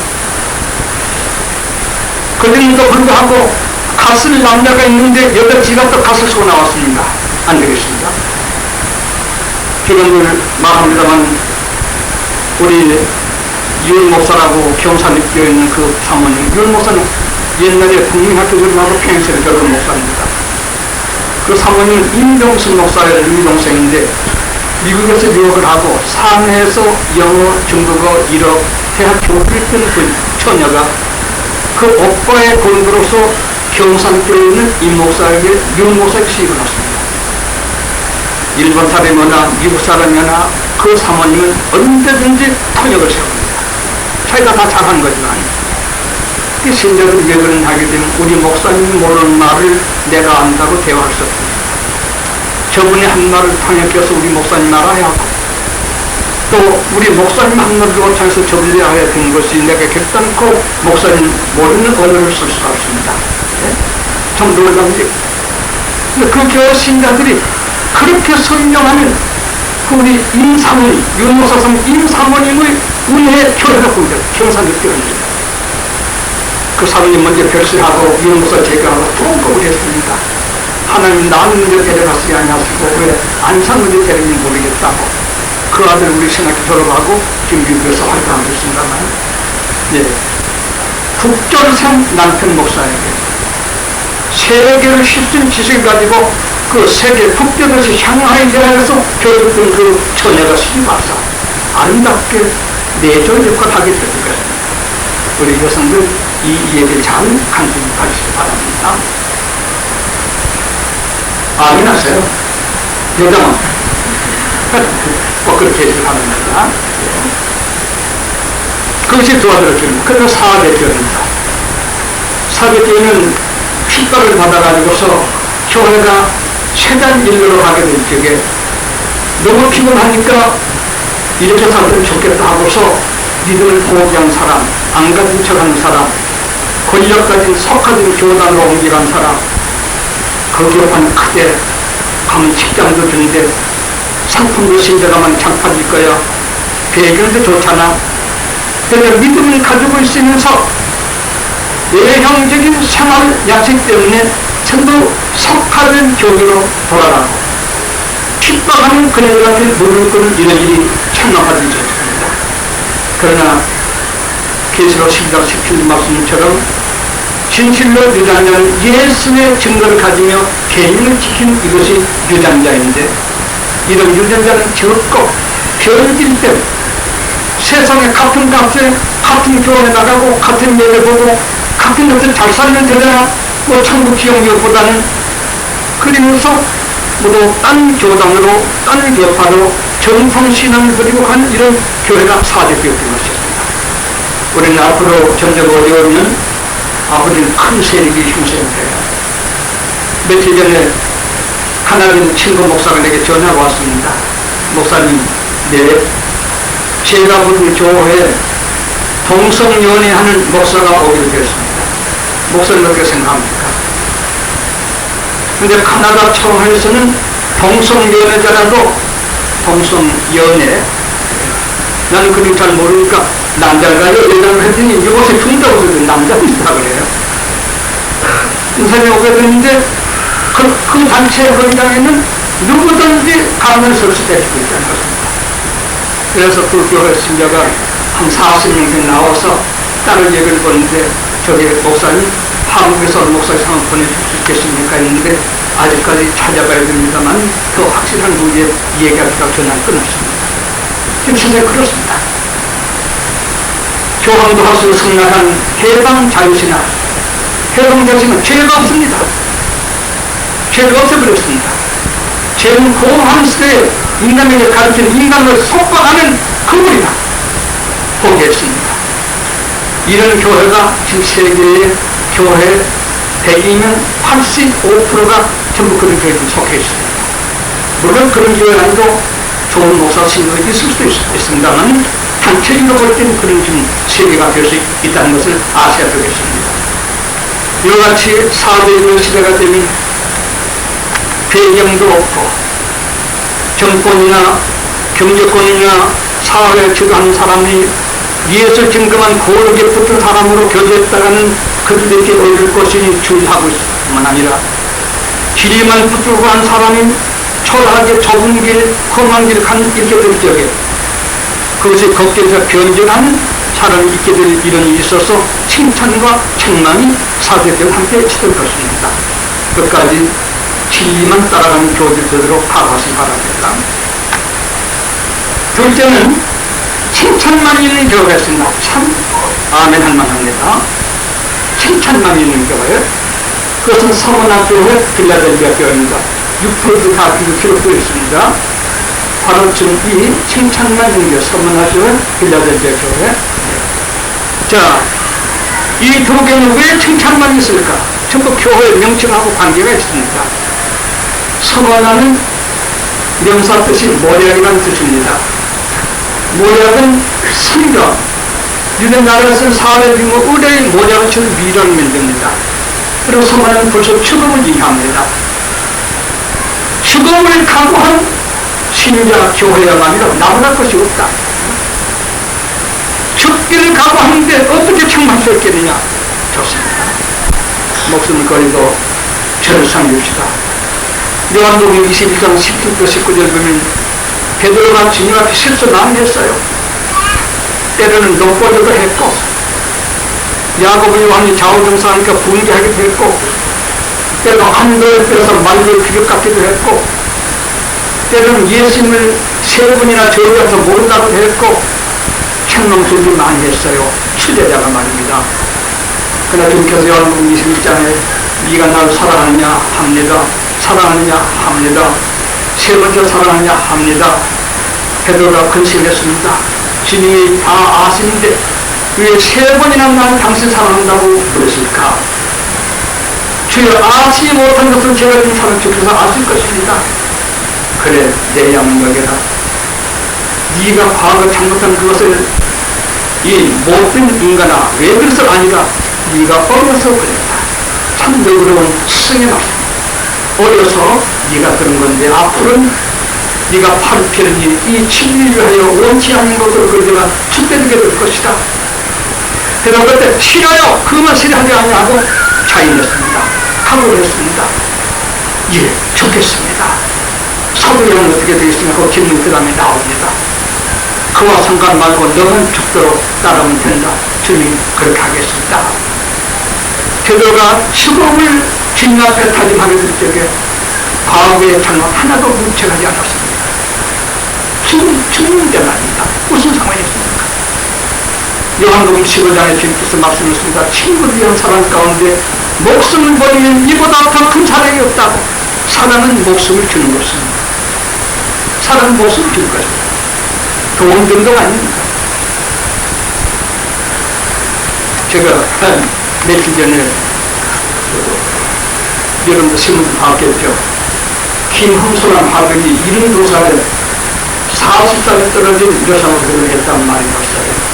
Speaker 2: 그럼에도 불구하고 갔을 남자가 있는데 여자 지갑도 갔을 쏘고 나왔습니다. 안 되겠습니다. 기본을 말합니다만 우리 유은 목사라고 경산에 끼어있는 그 사모님, 유은 목사는 옛날에 국민학교들하고 평생을 겪은 목사입니다. 그 사모님은 임종승 목사의 유동생인데 미국에서 유학을 하고 상해에서 영어, 중국어, 일어 대학 교육을 했던 그 처녀가 그 오빠의 공부로서 경산교에 있는 임 목사에게 유은 목사에게 시집을 왔습니다. 일본 사람이나 미국 사람이나 그 사모님은 언제든지 통역을 세웁니다. 자기가 다 잘한 거지만 그 신자들이 예언을 하게 되면 우리 목사님이 모르는 말을 내가 안다고 대화할 수 없습니다. 저분이 한 말을 통역해서 우리 목사님 알아야 하고 또 우리 목사님 한 말을 오차해서 저분이 알아야 되는 것이 내가 결단코 목사님 모르는 언어를 쓸 수가 없습니다. 네? 좀 놀랍지. 그 교회 신자들이 그렇게 선정하는 우리 임사모님, 윤모사성 임사모님의 은혜 교회가 보입니다. 경산에 뛰어납니다. 그 사모님 먼저 별세하고 윤모사 제거하고 통곡을 했습니다. 하나님 나는 먼저 데려갔으니 아니하시고 왜 안산 먼저 데려는지 모르겠다고. 그 아들 우리 신학교 졸업하고 지금 미국에서 활동하고 있습니다만 예. 국전생 남편 목사에게 세계를 휩쓴 지식을 가지고 그 세계 북쪽에서 샹하이 대학에서 교육했던 그 처녀가 시집 와서 아름답게 내조 역할을 하게 되는 것입니다. 우리 여성들 이 얘기를 잘 관심 가지시기 바랍니다. 아멘 하세요. 여자만 꼭 그렇게 해주시기 바랍니다. 그것이 도와드렸습니다. 그래서 사대교입니다. 사대교는 핍박을 받아가지고서 교회가 최단 일로로 가게 된 적에 너무 피곤하니까 이렇게 살면 좋겠다 하고서 믿음을 포기한 사람, 안 가진 척하는 사람, 권력 가진 석가진 교단으로 옮겨간 사람, 거기에 반 크게 가면 직장도 주는데 상품도 신자가만 장파질 거야. 배경도 좋잖아. 그래서 믿음을 가지고 있으면서 외형적인 생활 야식 때문에 전부 석가된 교회로 돌아가고 핍박하는 그네들한테 물을 끄는 이런 일이 참나하지 않습니다. 그러나 계시록 12장 17절 말씀처럼 진실로 유전자는 예수의 증거를 가지며 개인을 지킨 이것이 유전자인데, 이런 유전자는 적고 별일 때 세상에 같은 값에 같은 교회 나가고 같은 예배 보고 같은 것을 잘 살면 되잖아. 뭐 천국 기용력보다는. 그러면서 모두 딴 교단으로 딴 교파로 정통신앙을 버리고 간 이런 교회가 사대교회인 것입니다. 우리는 앞으로 점점 어려우면 아버지는 큰 세력이 힘센 거예요. 며칠 전에 하나님 친구 목사가 내게 전화가 왔습니다. 목사님, 네, 제가 부른 교회에 동성연애하는 목사가 오기로 되었습니다. 목사님 어떻게 생각합니까? 근데 카나다 청하에서는 동성연애자라도 동성연애, 나는 그걸 잘 모르니까 남자가요 여자를 했더니 이곳에 중다고 해서 남자입니다 그래요. 인사님이 오게 됐는데 그 단체 현장에는 누구든지 가면을 설치되고 있다는 것입니다. 그래서 그 교회 신자가 한 40명 나와서 딸을 얘기를 보는데, 저기 목사님 한국에서 목사님 상을 보내줄 수 있겠습니까? 했는데 아직까지 찾아봐야 됩니다만 더 확실한 후에 얘기하기가 전화 끝났습니다. 지금 현재 그렇습니다. 교황도 할 수 성락한 해방 자유신학, 해방 자유신학은 죄가 없습니다. 죄가 없어버렸습니다. 죄는 고한 시대에 인간에게 가르친 인간을 속박하는 그물이다 포기했습니다. 이런 교회가 지금 세계의 교회 100이면 85%가 전부 그런 교회에 속해 있습니다. 물론 그런 교회 안에도 좋은 목사 신도가 있을 수도 있습니다만 단체적으로 볼 때는 그런 지금 세계가 될 수 있다는 것을 아셔야 되겠습니다. 이와 같이 사대의 시대가 되면 배경도 없고 정권이나 경제권이나 사회에 주도하는 사람이 예수 증거만 고르게 붙은 사람으로 교제했다가는 그들에게 얻을 것이니 주의하고 있을 뿐만 아니라 길이만 붙들고 한 사람이 초라하게 좁은 길, 험한 길을 이렇게 될 적에 그것이 걷기에서 변절하는 사람이 있게 될 일은 있어서 칭찬과 책망이 사대들과 함께 치를 것입니다. 끝까지 진리만 따라가는 교들 되도록 각오하시기 바랍니다. 둘째는 칭찬만 있는 교회가 있습니다. 참 아멘 할 만합니다. 칭찬만 있는 교회, 그것은 서머나 교회, 빌라델비아 교회입니다. 6% 다 기록되어 있습니다. 바로 지금 이 칭찬만 있는 교회, 서머나 교회, 빌라델비아 교회. 자, 이 두 개는 왜 칭찬만 있을까? 전부 교회의 명칭하고 관계가 있습니다. 서머나는 명사 뜻이 모략이라는 뜻입니다. 모략은 성경, 유대 나라에서는 사회 빙고 의뢰의 모략을 치는 미련을 만듭니다. 그리고 서머나는 벌써 죽음을 이해합니다. 죽음을 각오한 신자 교회야말로 나무랄 것이 없다. 죽기를 각오하는데 어떻게 책망할 수 있겠느냐? 좋습니다. 목숨을 걸고 저를 섬깁시다. 요한복음 21장 17절 19절 보면 베드로가 주님 앞에 실수 많이 했어요. 때로는 높보기도 했고, 야고보 요한이 좌우정사하니까 분개하기도 했고, 때로 한도에 빼서 말을 비교같기도 했고, 때로는 예수님을 세 번이나 저희가서 모른다고 했고, 책망술도 많이 했어요. 추제자가 말입니다. 그러나 주님께서 요한복음 21장에 네가 나를 사랑하느냐 합니다. 사랑하느냐 합니다. 세 번째 사랑하느냐 합니다. 베드로가 근심을 했습니다. 주님이 다 아시는데 왜 세 번이나 난 당신 사랑한다고 그러실까? 주여 아시지 못한 것을 제가 좀 사랑 주께서 아실 것입니다. 그래, 내 양명이라. 네가 과거 잘못한 그것을 이 못된 인간아 왜 그래서 아니라 네가 어려서 그랬다. 참 너그러운 스승의 말씀. 어려서 네가 그런 건데 앞으로는 네가 팔을 피는 이 진리를 위하여 원치 않는 것으로 그러다가 죽게 될 것이다. 그러나 그때 싫어요. 그만 싫어하지 아니하고 자인했습니다. 각오를 했습니다. 예, 좋겠습니다. 사도행은 어떻게 되겠습니까? 그 기능 그 다음에 나옵니다. 그와 상관 말고 너는 죽도록 따르면 된다. 주님 그렇게 하겠습니다. 베드로가 수금을 주님 앞에 다짐하게 될 적에 과거의 잘못 하나도 묵체하지 않았습니다. 죽는 데 말입니다. 무슨 상황이었습니까? 요한복음 15장에 주님께서 말씀하셨습니다. 친구를 위한 사랑 가운데 목숨을 버리면 이보다 더 큰 사랑이 없다고. 사랑은 목숨을 주는 것입니다. 사랑은 목숨을 주는 것입니다. 돈 정도가 아닙니다. 제가 한 며칠 전에 여러분도 신문 봤겠죠. 김흥수라는 화백이 72살에 40살에 떨어진 여성을 결혼했다는 말이 있어요.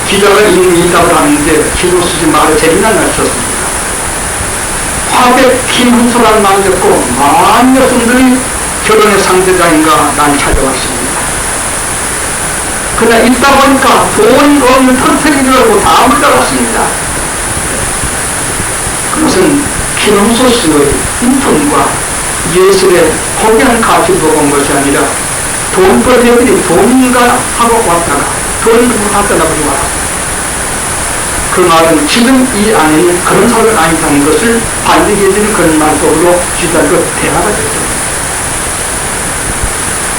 Speaker 2: 기자가 인문이답을 하는데 김흥수 씨 말에 재미난 날 썼습니다. 화백 김흥수라는 말을 듣고 많은 여성들이 결혼의 상대자인가 난 찾아왔습니다. 그러나 있다 보니까 돈이 없는 턴택이라고 다 물려갔습니다. 그것은 김흥수 씨의 인품과 예술의 고귀한 가치를 보고 온 것이 아니라 돈벌이들이 돈인가 하고 왔다가 돈을 갖다 보지 말았습니다. 그 말은 지금 이 안에는 그런 사람이 아니다는 것을 반증해주는 그런 말 속으로 쥐달고 대화가 됐습니다.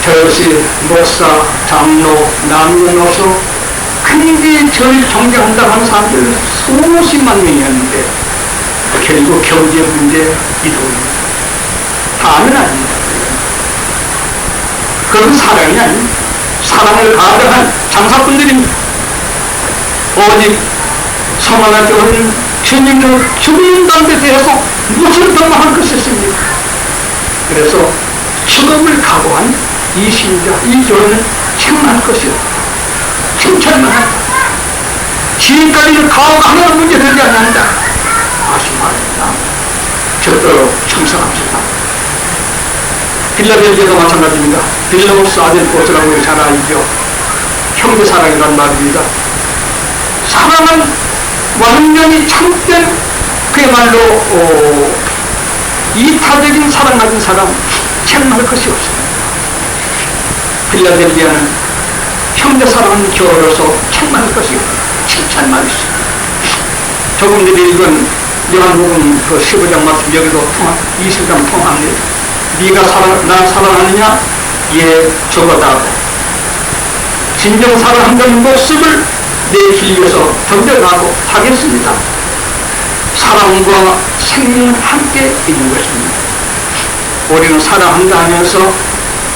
Speaker 2: 저것이 목사, 장로, 남녀노소 굉장히 저를 존경한다고 하는 사람들 수십만 명이었는데 결국 경제 문제 이동입니다. 다는 아닙니다. 그건 사랑이 아닙니다. 사랑을 가득한 장사꾼들입니다. 오직 성화가 되어있는 주님을 죽는다는 데 대해서 무슨 더 많은 것이 있습니까? 그래서 죽음을 각오한 이 신자, 이 교회는 책망할 것이요. 칭찬만 한다. 지금까지는 가오가 하나도 문제되지 않는다. 아쉬운 말입니다. 저도 청성합시다. 빌라델비아도 마찬가지입니다. 빌라모스 아들 보스라고 잘 알죠. 형제사랑이란 말입니다. 사랑은 완전히 참된 그야말로 이타적인 사랑 가진 사람 책망할 것이 없습니다. 빌라델비아는 형제사랑은 교회로서 책망할 것이 칭찬만 있습니다. 조금 전에 읽은 요한복음 그 15장 말씀 여기도 20장 통합니다. 네가 날 사랑하느냐? 예, 저거다고. 진정 사랑한다는 모습을 내 길 위해서 던져가고 하겠습니다. 사랑과 생명은 함께 있는 것입니다. 우리는 사랑한다 하면서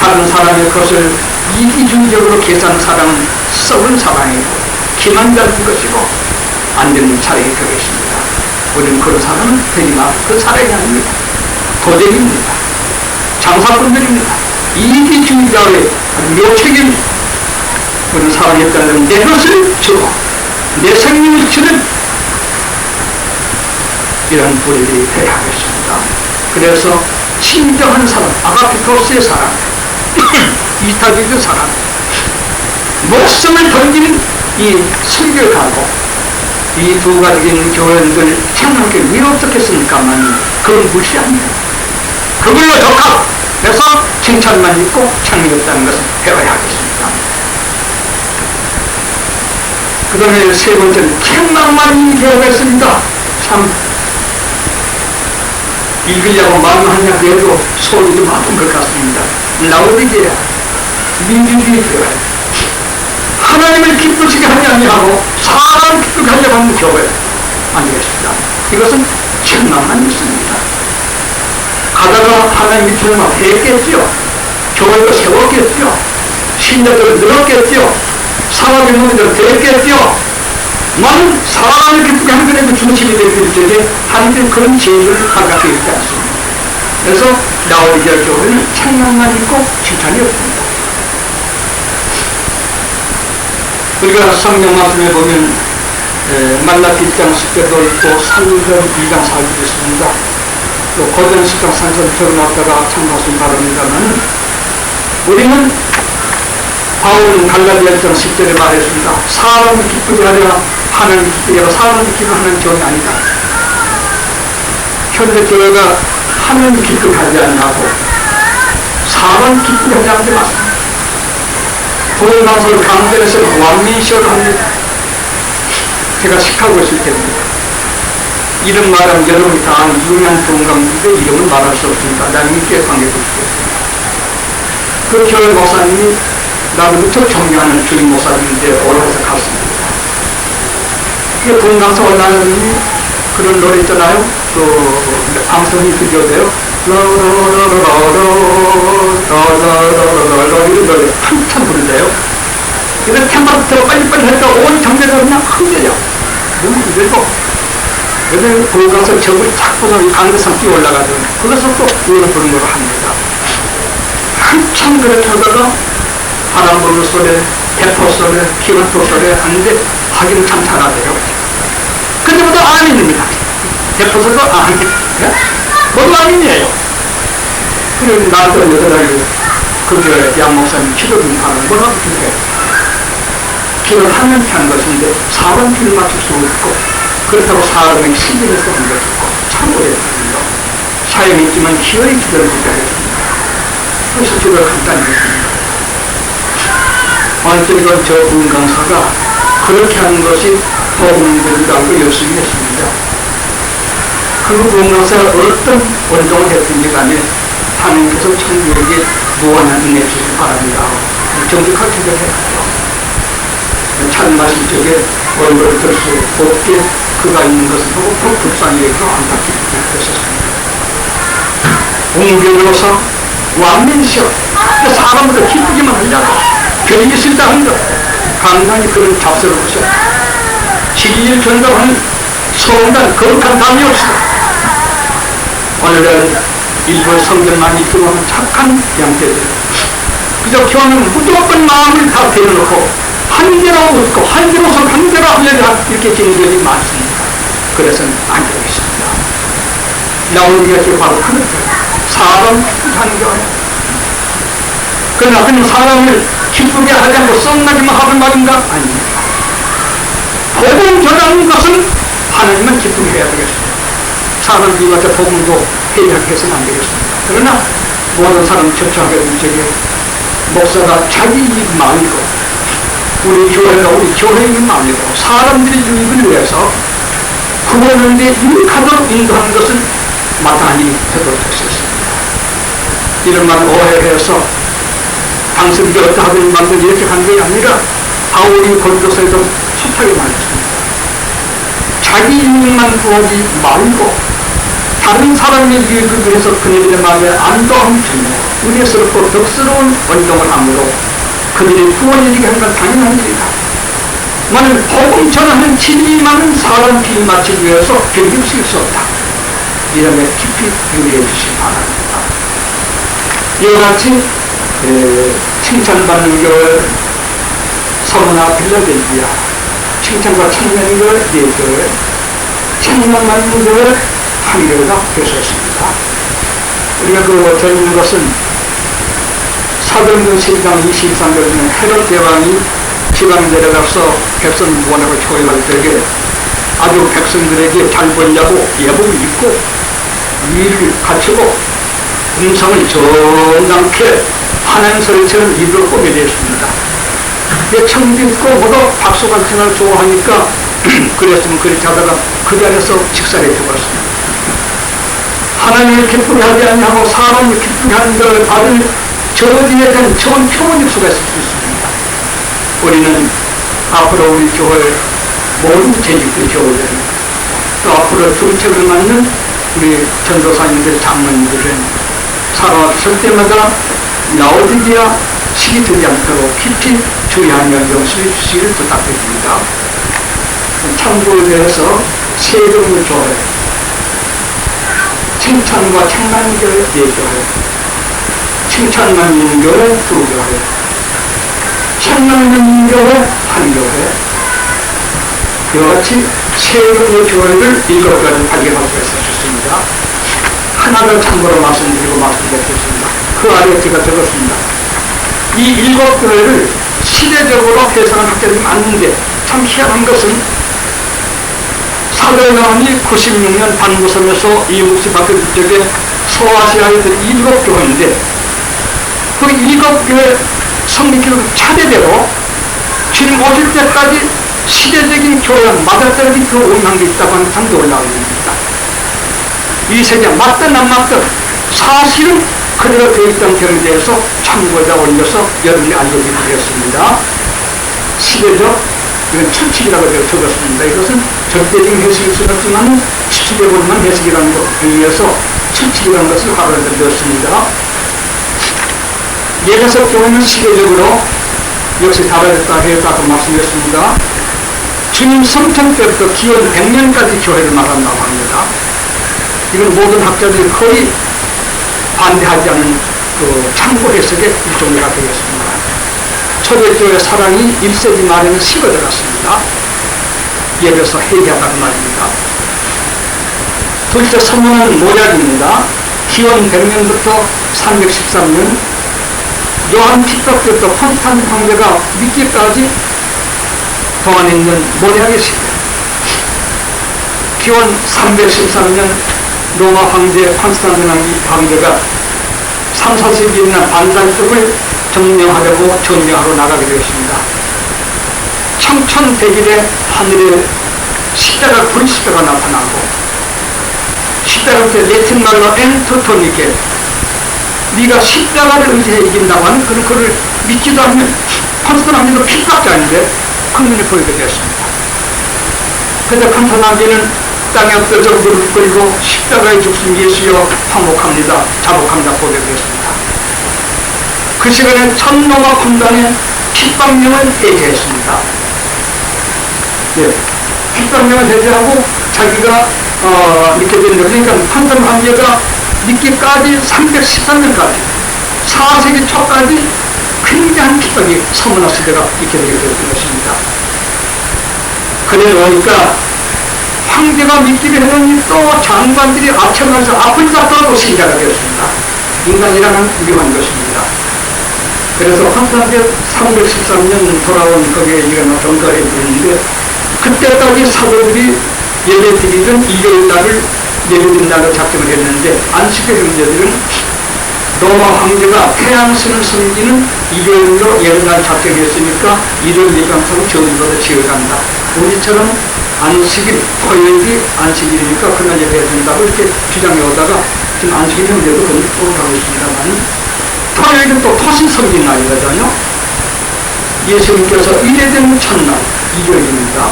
Speaker 2: 다른 사람의 것을 이기주의적으로 계산하는 사랑은 썩은 사랑이고 기만자는 것이고 안 되는 사랑이 되겠습니다. 우리는 그런 사람은 되지 마. 그 사랑이 아닙니다. 도적입니다. 장사꾼들입니다. 이기주의자의 묘책입니다. 우리는 사랑했다는 내 것을 주고 내 생명을 주는 이런 분들이 되어야 하겠습니다. 그래서 진정한 사랑, 아가피토스의 사랑, 이타적인 사랑, 목숨을 던지는 이 설교가고 이 두 가지인 교회들 생각하기 왜 어떻겠습니까만 그건 무시합니다. 그걸로 적합해서 칭찬만 있고 창이 없다는 것을 배워야 하겠습니다. 그 다음에 세 번째는 책망만 있는 경우가 있습니다. 참 읽으려고 마음 하냐 그래도 소리 좀 아픈 것 같습니다. 라오디게아 민중들이 들어가요. 하나님을 기쁘시게 하지 아니하고 사람 기쁘게 하려고 하는 교회 아니겠습니다. 이것은 책망만 있습니다. 가다가 하나님이 정말 했겠죠. 교회도 세웠겠죠. 신자들을 늘었겠죠. 사람의 문제를 됐겠죠. 나는 사람을 기쁘게 하는 것에 중심이 되기 때문에 하나님은 그런 제의를 가깝게 있지 않습니다. 그래서 라오디게아 교회는 책망만 있고 칭찬이 없습니다. 우리가 성경 말씀에 보면 말라기 1장 10절도 있고 사도행전 2장 4절도 있습니다. 또 고전 10장 3절 적어놨다가 참고하시기 바랍니다만 우리는 바울은 갈라디아 1장 10절에 말했습니다. 사람을 기쁘게 하려 하나님 기쁘게 하고 사람을 기쁘게 하는 교회가 아니다. 현대 교회가 하나님 기쁘게 하지 않고 사람 기쁘게 하지 않는 게 맞습니다. 동방설 강변에서 완민시를 합니다. 제가 시카고에 있을 때입니다. 이름 말하면 여러분이 다 아는 유명 동강인데 이름은 말할 수 없으니까 나중에 기억한 게 그렇겠어요. 그 교회 목사님이 나로부터 존경하는 주임 목사님인데 올라가서 갔습니다. 그 동강서 올라가는 그런 노래 있잖아요. 그 방송이 그교대요. 이런 노래 한참 부른대요. 그래서 테마부터 빨리빨리 하니까 온 정대가 그냥 흔들려. 너무 흔들고. 그래서 거기 가서 적을 탁 보서 강대산 뛰어 올라가서 거기서 또 노래 부르는 걸 합니다. 한참 그렇게 하다가 바람 부는 소리, 대포 소리, 기관포 소리 하는데 하기는 참 잘하대요. 근데 모두 아민입니다. 대포 소리도 아민. 모두 아민이에요. 그리고 나도 여자들 그 교회 양 목사님 기도를 하는 거라고 그렇게 기도를 하면 한 것인데 사람 길을 맞출 수 없고 그렇다고 사람의 신경을 쓰는 것도 없고 참 어렵거든요. 사연이 있지만 기어이 기도를 기다렸습니다. 그래서 기도를 간단히 했습니다. 어쨌든 저 은강사가 그렇게 하는 것이 복음들이라고 열심히 했습니다. 그 은강사가 어떤 운동을 했든지 간에 하나님께서 천국에게 무한한 은혜 주시기 바랍니다. 정직하게 기도해요. 찬마신 쪽에 얼굴을 들 수 없게 그가 있는 것을 보고 더 불쌍히 여기고 안타깝게 했었습니다. 웅변으로서 완면시여 사람으로 기쁘기만 하려고 괜히 싫다 한다 간단히 그런 잡설을 보셔 진리를 전달하는 성단 거룩한 담이 없어. 오늘은 일부 성경만 읽고 하는 착한 양떼들 그저 교회는 무조건 마음을 다 대놓고 한 개로 웃고 한 개로 웃고 한 개로 하려고 이렇게 지내들이 많습니다. 그래서는 안 되겠습니다. 나오는 것이 바로 그런 사람 기쁘게 교회. 그러나 그는 사람을 기쁘게 하려고 썩나기만 하는 말인가? 아닙니다. 복음 전하는 것은 하나님은 기쁘게 해야 되겠습니다. 사람들이 와서 복음도 해석해서는 안 되겠습니다. 그러나 모든 사람 처처하게 된 적에 목사가 자기 이익 마음이고 우리 교회가 우리 교회의 마음이고 사람들의 이익을 위해서 구원하는 데 유익하도록 인도하는 것은 마땅히 되도록 할 수 있습니다. 이런 말을 오해해서 당신들이 어떠하든 만든 이렇게 한 게 아니라 바울이 고린도서에도 숱하게 말했습니다. 자기 이익만 구하지 말고 다른 사람의 유익을 위해서 그들의 마음에 안도함 주며 은혜스럽고 덕스러운 운동을 함으로 그들의 구원을 이루게 하는 건 당연한 일이다. 만일 복음 전하는 진리만은 사람 길 맞추기 위해서 견딜 수 없다. 이런 게 깊이 유의해 주시기 바랍니다. 이와 같이 칭찬받는 교회 서머나 필라델피아 칭찬과 찬양의 교회 4교회 찬양받는 교회 1교회가 되셨습니다. 우리가 그 들은 것은 사도행전 12장 23절 중에 헤롯 대왕이 지방에 내려가서 백성 무관하고 초임할 때에 아주 백성들에게 잘 보이려고 예복을 입고 위를 갖추고 음성을 정당케 하나님 소리처럼 입으로 꾸며냈습니다. 청짓고 모두 박수관청을 좋아하니까 그랬으면 그렇게 하다가 그 자리에서 직살해 죽었습니다. 하나님을 기쁘게 하지 아니하고 사람을 기쁘게 하는 것을 받을 저지에 대한 좋은 표본일 수가 있을 수 있습니다. 우리는 앞으로 우리 교회 모든 재직들 교회들 또 앞으로 중책을 맡는 우리 전도사님들 장로님들은 살아왔을 때마다 라오디게아 시기 되지 않도록 깊이 주의하며 명심해 주시기를 부탁드립니다. 참고에 대해서 세 종류 교회 칭찬과 창간교회 4교회 칭찬만 있는 교회 2교회 찬양 있는 교회 1교회 이와 같이 세 종류의 교회를 7가지 발견할 수가 있었습니다. 하나를 참고로 말씀드리고 말씀드리겠습니다. 그 아래에 제가 적었습니다. 이 7교회를 시대적으로 해석한 학자들이 많은데 참 희한한 것은 사도행전이 96년 단무섬에서 이웃이 바뀌었을 적에 소아시아에 든 7교회인데 그 7교회 성립기록 차례대로 주님 오실 때까지 시대적인 교양, 맞아떨어진 그 오명이 있다고 하는 장도 올라옵니다. 이 세계 맞든 안 맞든 사실은 그대로 되어 있던 점에 대해서 참고에다 올려서 여러분이 알려드리게 되었습니다. 시대적, 이건 철칙이라고 제가 적었습니다. 이것은 절대적인 해석일 수는 없지만 추측해 보면 해석이라는 것에 의해서 철칙이라는 것을 활용되었습니다. 예배석 교회는 시대적으로 역시 달라졌다 했다고 말씀드렸습니다. 주님 성천 때부터 기원 100년까지 교회를 말한다고 합니다. 이건 모든 학자들이 거의 반대하지 않은 그 참고 해석의 일종이라 되겠습니다. 초대교회 사랑이 1세기 말에는 식어들었습니다. 예배서 회개하다고 말입니다. 둘째 선문은 모략입니다. 기원 100년부터 313년 요한 핍박 때부터 콘스탄 황제가 믿기까지 동안에 있는 모략의 시대. 기원 313년 로마 황제 콘스탄틴 황제가 3, 4세기에 있는 반란족을 점령하려고 전쟁하러 나가게 되었습니다. 청천백일에 하늘에 십자가, 불 십자가 나타나고 십자가 때 레틴 말로 엔토토니게 네가 십자가를 의지해 이긴다고 하는 그를 믿지도 않으면 콘스탄틴 황제도 핍박자인데 큰 눈에 보이게 되었습니다. 그런데 콘스탄틴 황제는 땅에 엎드려 무릎 꿇고 십자가에 죽신 예수여 화목합니다, 자복합니다 고백했습니다. 그 시간에 천 로마 군단의 핍박령을 해제했습니다. 예, 핍박령을 해제하고 자기가 이렇게 된 거죠. 그러니까 콘스탄틴 황제가 믿기까지 313년까지 4세기 초까지 굉장한 핍박이 서문화 시대가 있게 되게 되었던 것입니다. 그래 보니까 황제가 믿기를 했더니 또 장관들이 앞쳐가서 앞을 잡더라도 신자가 되었습니다. 인간이라는 위험한 것입니다. 그래서 콘스탄틴 313년 돌아온 거기에 일어나 병가에 있는데 그때까지 사도들이 예배드리던 일요일날을 예배드린 날로 작정을 했는데 안식의 형제들은 로마 황제가 태양신을 섬기는 일요일로 예배날 작정했으니까 일요일 예배하고 전보다 지어간다. 우리처럼 안식일, 토요일이 안식일이니까 그날 예배해야 된다고 이렇게 주장해 오다가 지금 안식일 형제도 그걸 하고 있습니다만 토요일은 또 토신 섬긴 날이거든요. 예수님께서 이래된 첫날, 일요일입니다.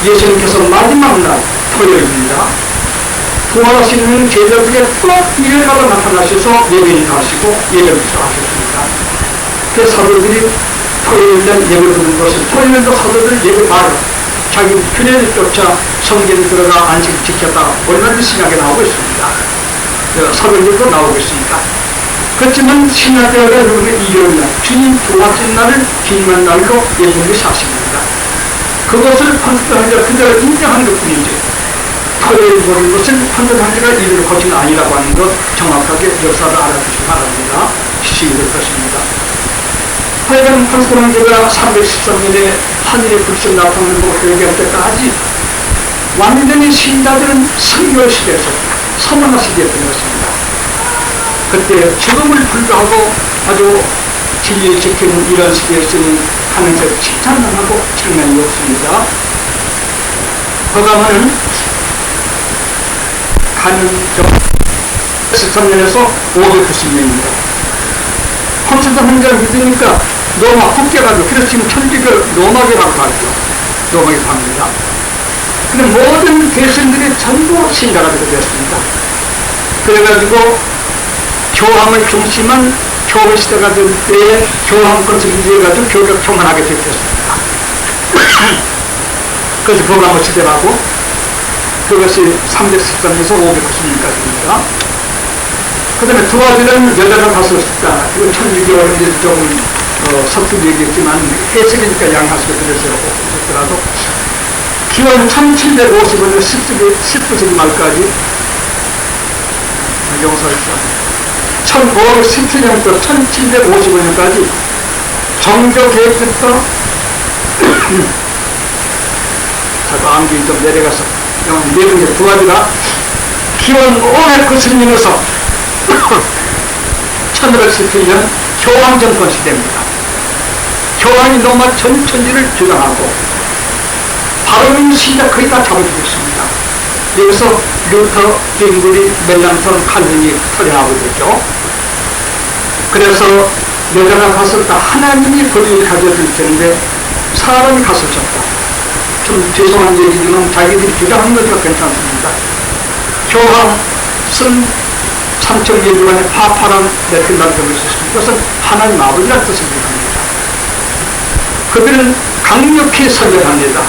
Speaker 2: 예수님께서 마지막 날, 토요일입니다. 부활하시는 제자들에게 또 일요일마다 나타나셔서 예배를 하시고 예배를 하셨습니다. 그래서 사도들이 토요일날 예배를 드는 것은 토요일도 사도들 예배 봐요. 자기 규례를 쫓아 성전에 들어가 안식을 지켰다. 얼마든지 신약에 나오고 있습니다. 사도들도 나오고 있습니다. 그렇지만 신약에 여러분의 일요일날 주님 부활하신 날을 기념한 날로 예수님이 사십니다. 그것을 콘스탄틴 그대로 인정하는 것 뿐이지 토요일 보는 것은 콘스탄틴가 일을 거친 게 아니라고 하는 것 정확하게 역사를 알아주시기 바랍니다. 시식이 될 것입니다. 하여간 콘스탄틴가 313년에 하늘의 불신 나타나는 거 회개할 때까지 완전히 신자들은 선교 시대에서 서문화 시대에 들었습니다. 그때 죽음을 불구하고 아주 진리를 지키는 이런 시대였으니 하면서 칭찬하고 장난이 없습니다. 허가만은 가는 13년에서 590년입니다. 콘스탄틴 황제를 믿으니까 로마 국계가도 그래서 지금 천주교 로마교라고 하죠. 로마교라고 합니다. 근데 모든 대신들이 전부 신자가 되게 되었습니다. 그래가지고 교황을 중심한 교회 시대가 될 때에 교황권을 유지해가지고 교회가 평안하게 되었습니다. 그래서 교황을 시대라고 그것이 313년에서 590년까지입니다. 그 다음에 두 가지는 여자가 다섯이다. 이건 천주교는 이제 조금 서툴게 얘기했지만 해석이니까 양하시고 들으시라고 했더라도 기원 1750년에 19세기 말까지 용서했어. 1517년부터 1755년까지 정교 계획부터 자꾸 암기 좀 내려가서 내용이 두 가지가 기원 590년에서 1517년 교황정권 시대입니다. 교황이 로마 전체를 주장하고 바로는 시작 거의 다 잡아주겠습니다. 여기서 루터, 징그리, 멜랑턴, 칼빈이 터져나오게 되죠. 그래서 여자가 갔었다. 하나님이 권위를 가져줄 텐데 사람이 갔었었다. 좀 죄송한 얘기지만 자기들이 주장하는 것도 괜찮습니다. 교황 쓴 3,000년 동안의 파파란 내편다는 점을 썼습니다. 그것은 하나님 아버지라는 뜻을 얘기합니다. 그들은 강력히 설명합니다.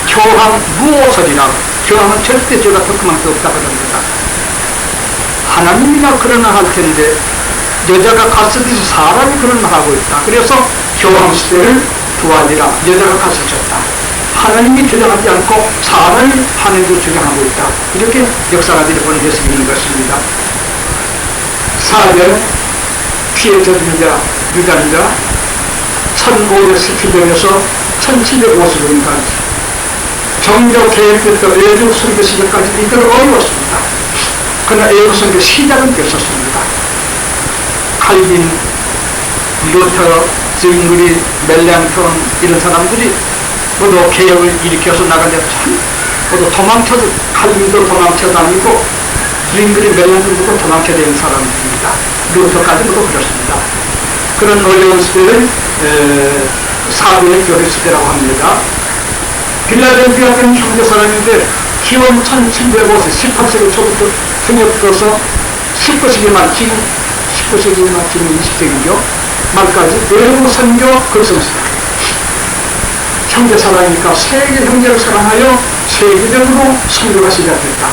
Speaker 2: 교황 무오설이라고. 교황은 절대 죄가 덕금한 게 없다고 합니다. 하나님이나 그러나 할 텐데 여자가 갔으듯이 사람이 그런 말 하고 있다. 그래서 교황 시대를 두아니라 여자가 갔었다. 하나님이 주장하지 않고 사람이 하나님도 주장하고 있다. 이렇게 역사가들이 보는 해석이 있는 것입니다. 4절 피해 젖은 자 유단자 1517년에서 1750년까지 정적 계획부터 외국 선교 시절까지 이들 어려웠습니다. 그러나 외국 선교 시작은 됐었습니다. 칼빈, 루터, 징그리, 멜랑턴 이런 사람들이 모두 개혁을 일으켜서 나가는데 참 모두 도망쳐도 칼빈도 도망쳐 다니고 징그리, 멜랑턴도 도망쳐 다니는 사람들입니다. 루터까지 모두 그렇습니다. 그런 어려운 시대를 사도의 교회 시대라고 합니다. 빌라델피아 같은 형제 사람인데 기원 1750 18세기 초부터 성역돼서 19세기 말 지금 19세기 말 지금 20세기죠 말까지 외국 선교 걸성시대 형제 사랑이니까 세계 형제를 사랑하여 세계적으로 선교가 시작됐다.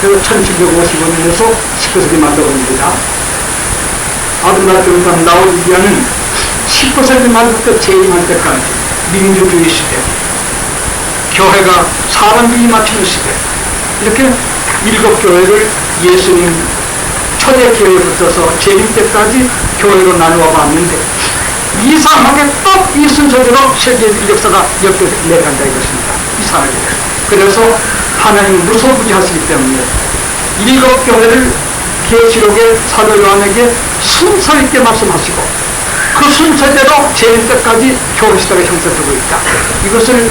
Speaker 2: 그래서 1755년에서 19세기 만들어옵니다. 아들날 교회당 라오디게아는 19세기 말부터 재임할 때까지 민주주의 시대 교회가 사람들이 맞추는 시대 이렇게 7교회를 예수님 초대교회부터서 재림 때까지 교회로 나누어 봤는데 이상하게 또 이 순서대로 세계 역사가 옆에 내려간다 이것입니다. 이상하게. 그래서 하나님은 무소부지하시기 때문에 7교회를 계시록의 사도 요한에게 순서 있게 말씀하시고 그 순서대로 재림 때까지 교회 시대가 형성되고 있다. 이것을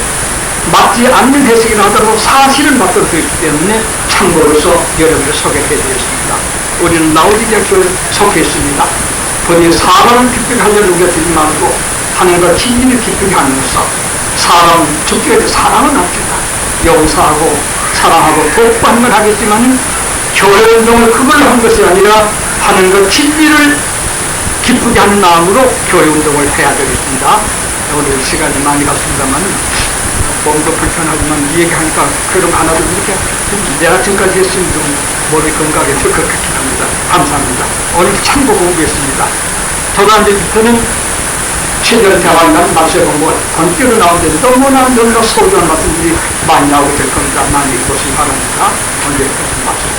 Speaker 2: 맞지 않는 해석이나 하더라도 사실을 맞도록 되어 있기 때문에 참고로서 여러분을 소개해 드리겠습니다. 우리는 라오디게아 교회에 속해 있습니다. 본인 사람을 기쁘게 하려는 우리가 되지 말고 하나님과 진리를 기쁘게 하면서 사람, 적게 사랑은 합시다. 용서하고 사랑하고 돕고 걸 하겠지만 교회 운동을 그걸로 한 것이 아니라 하나님과 진리를 기쁘게 하는 마음으로 교회 운동을 해야 되겠습니다. 오늘 시간이 많이 갔습니다만 몸도 불편하지만 이 얘기하니까 그런 거 하나도 이렇게 내가 지금까지 했으면 좀 머리 건강에 될 것 같긴 합니다. 감사합니다. 오늘 참고 공부했습니다. 도단지부터는 최전 대화나 말세 공부가 본격으로 나오는데 너무나 소중한 말씀들이 많이 나오게 될 겁니다. 많이 보시기 바랍니다. 오늘 여기까지 마치겠습니다.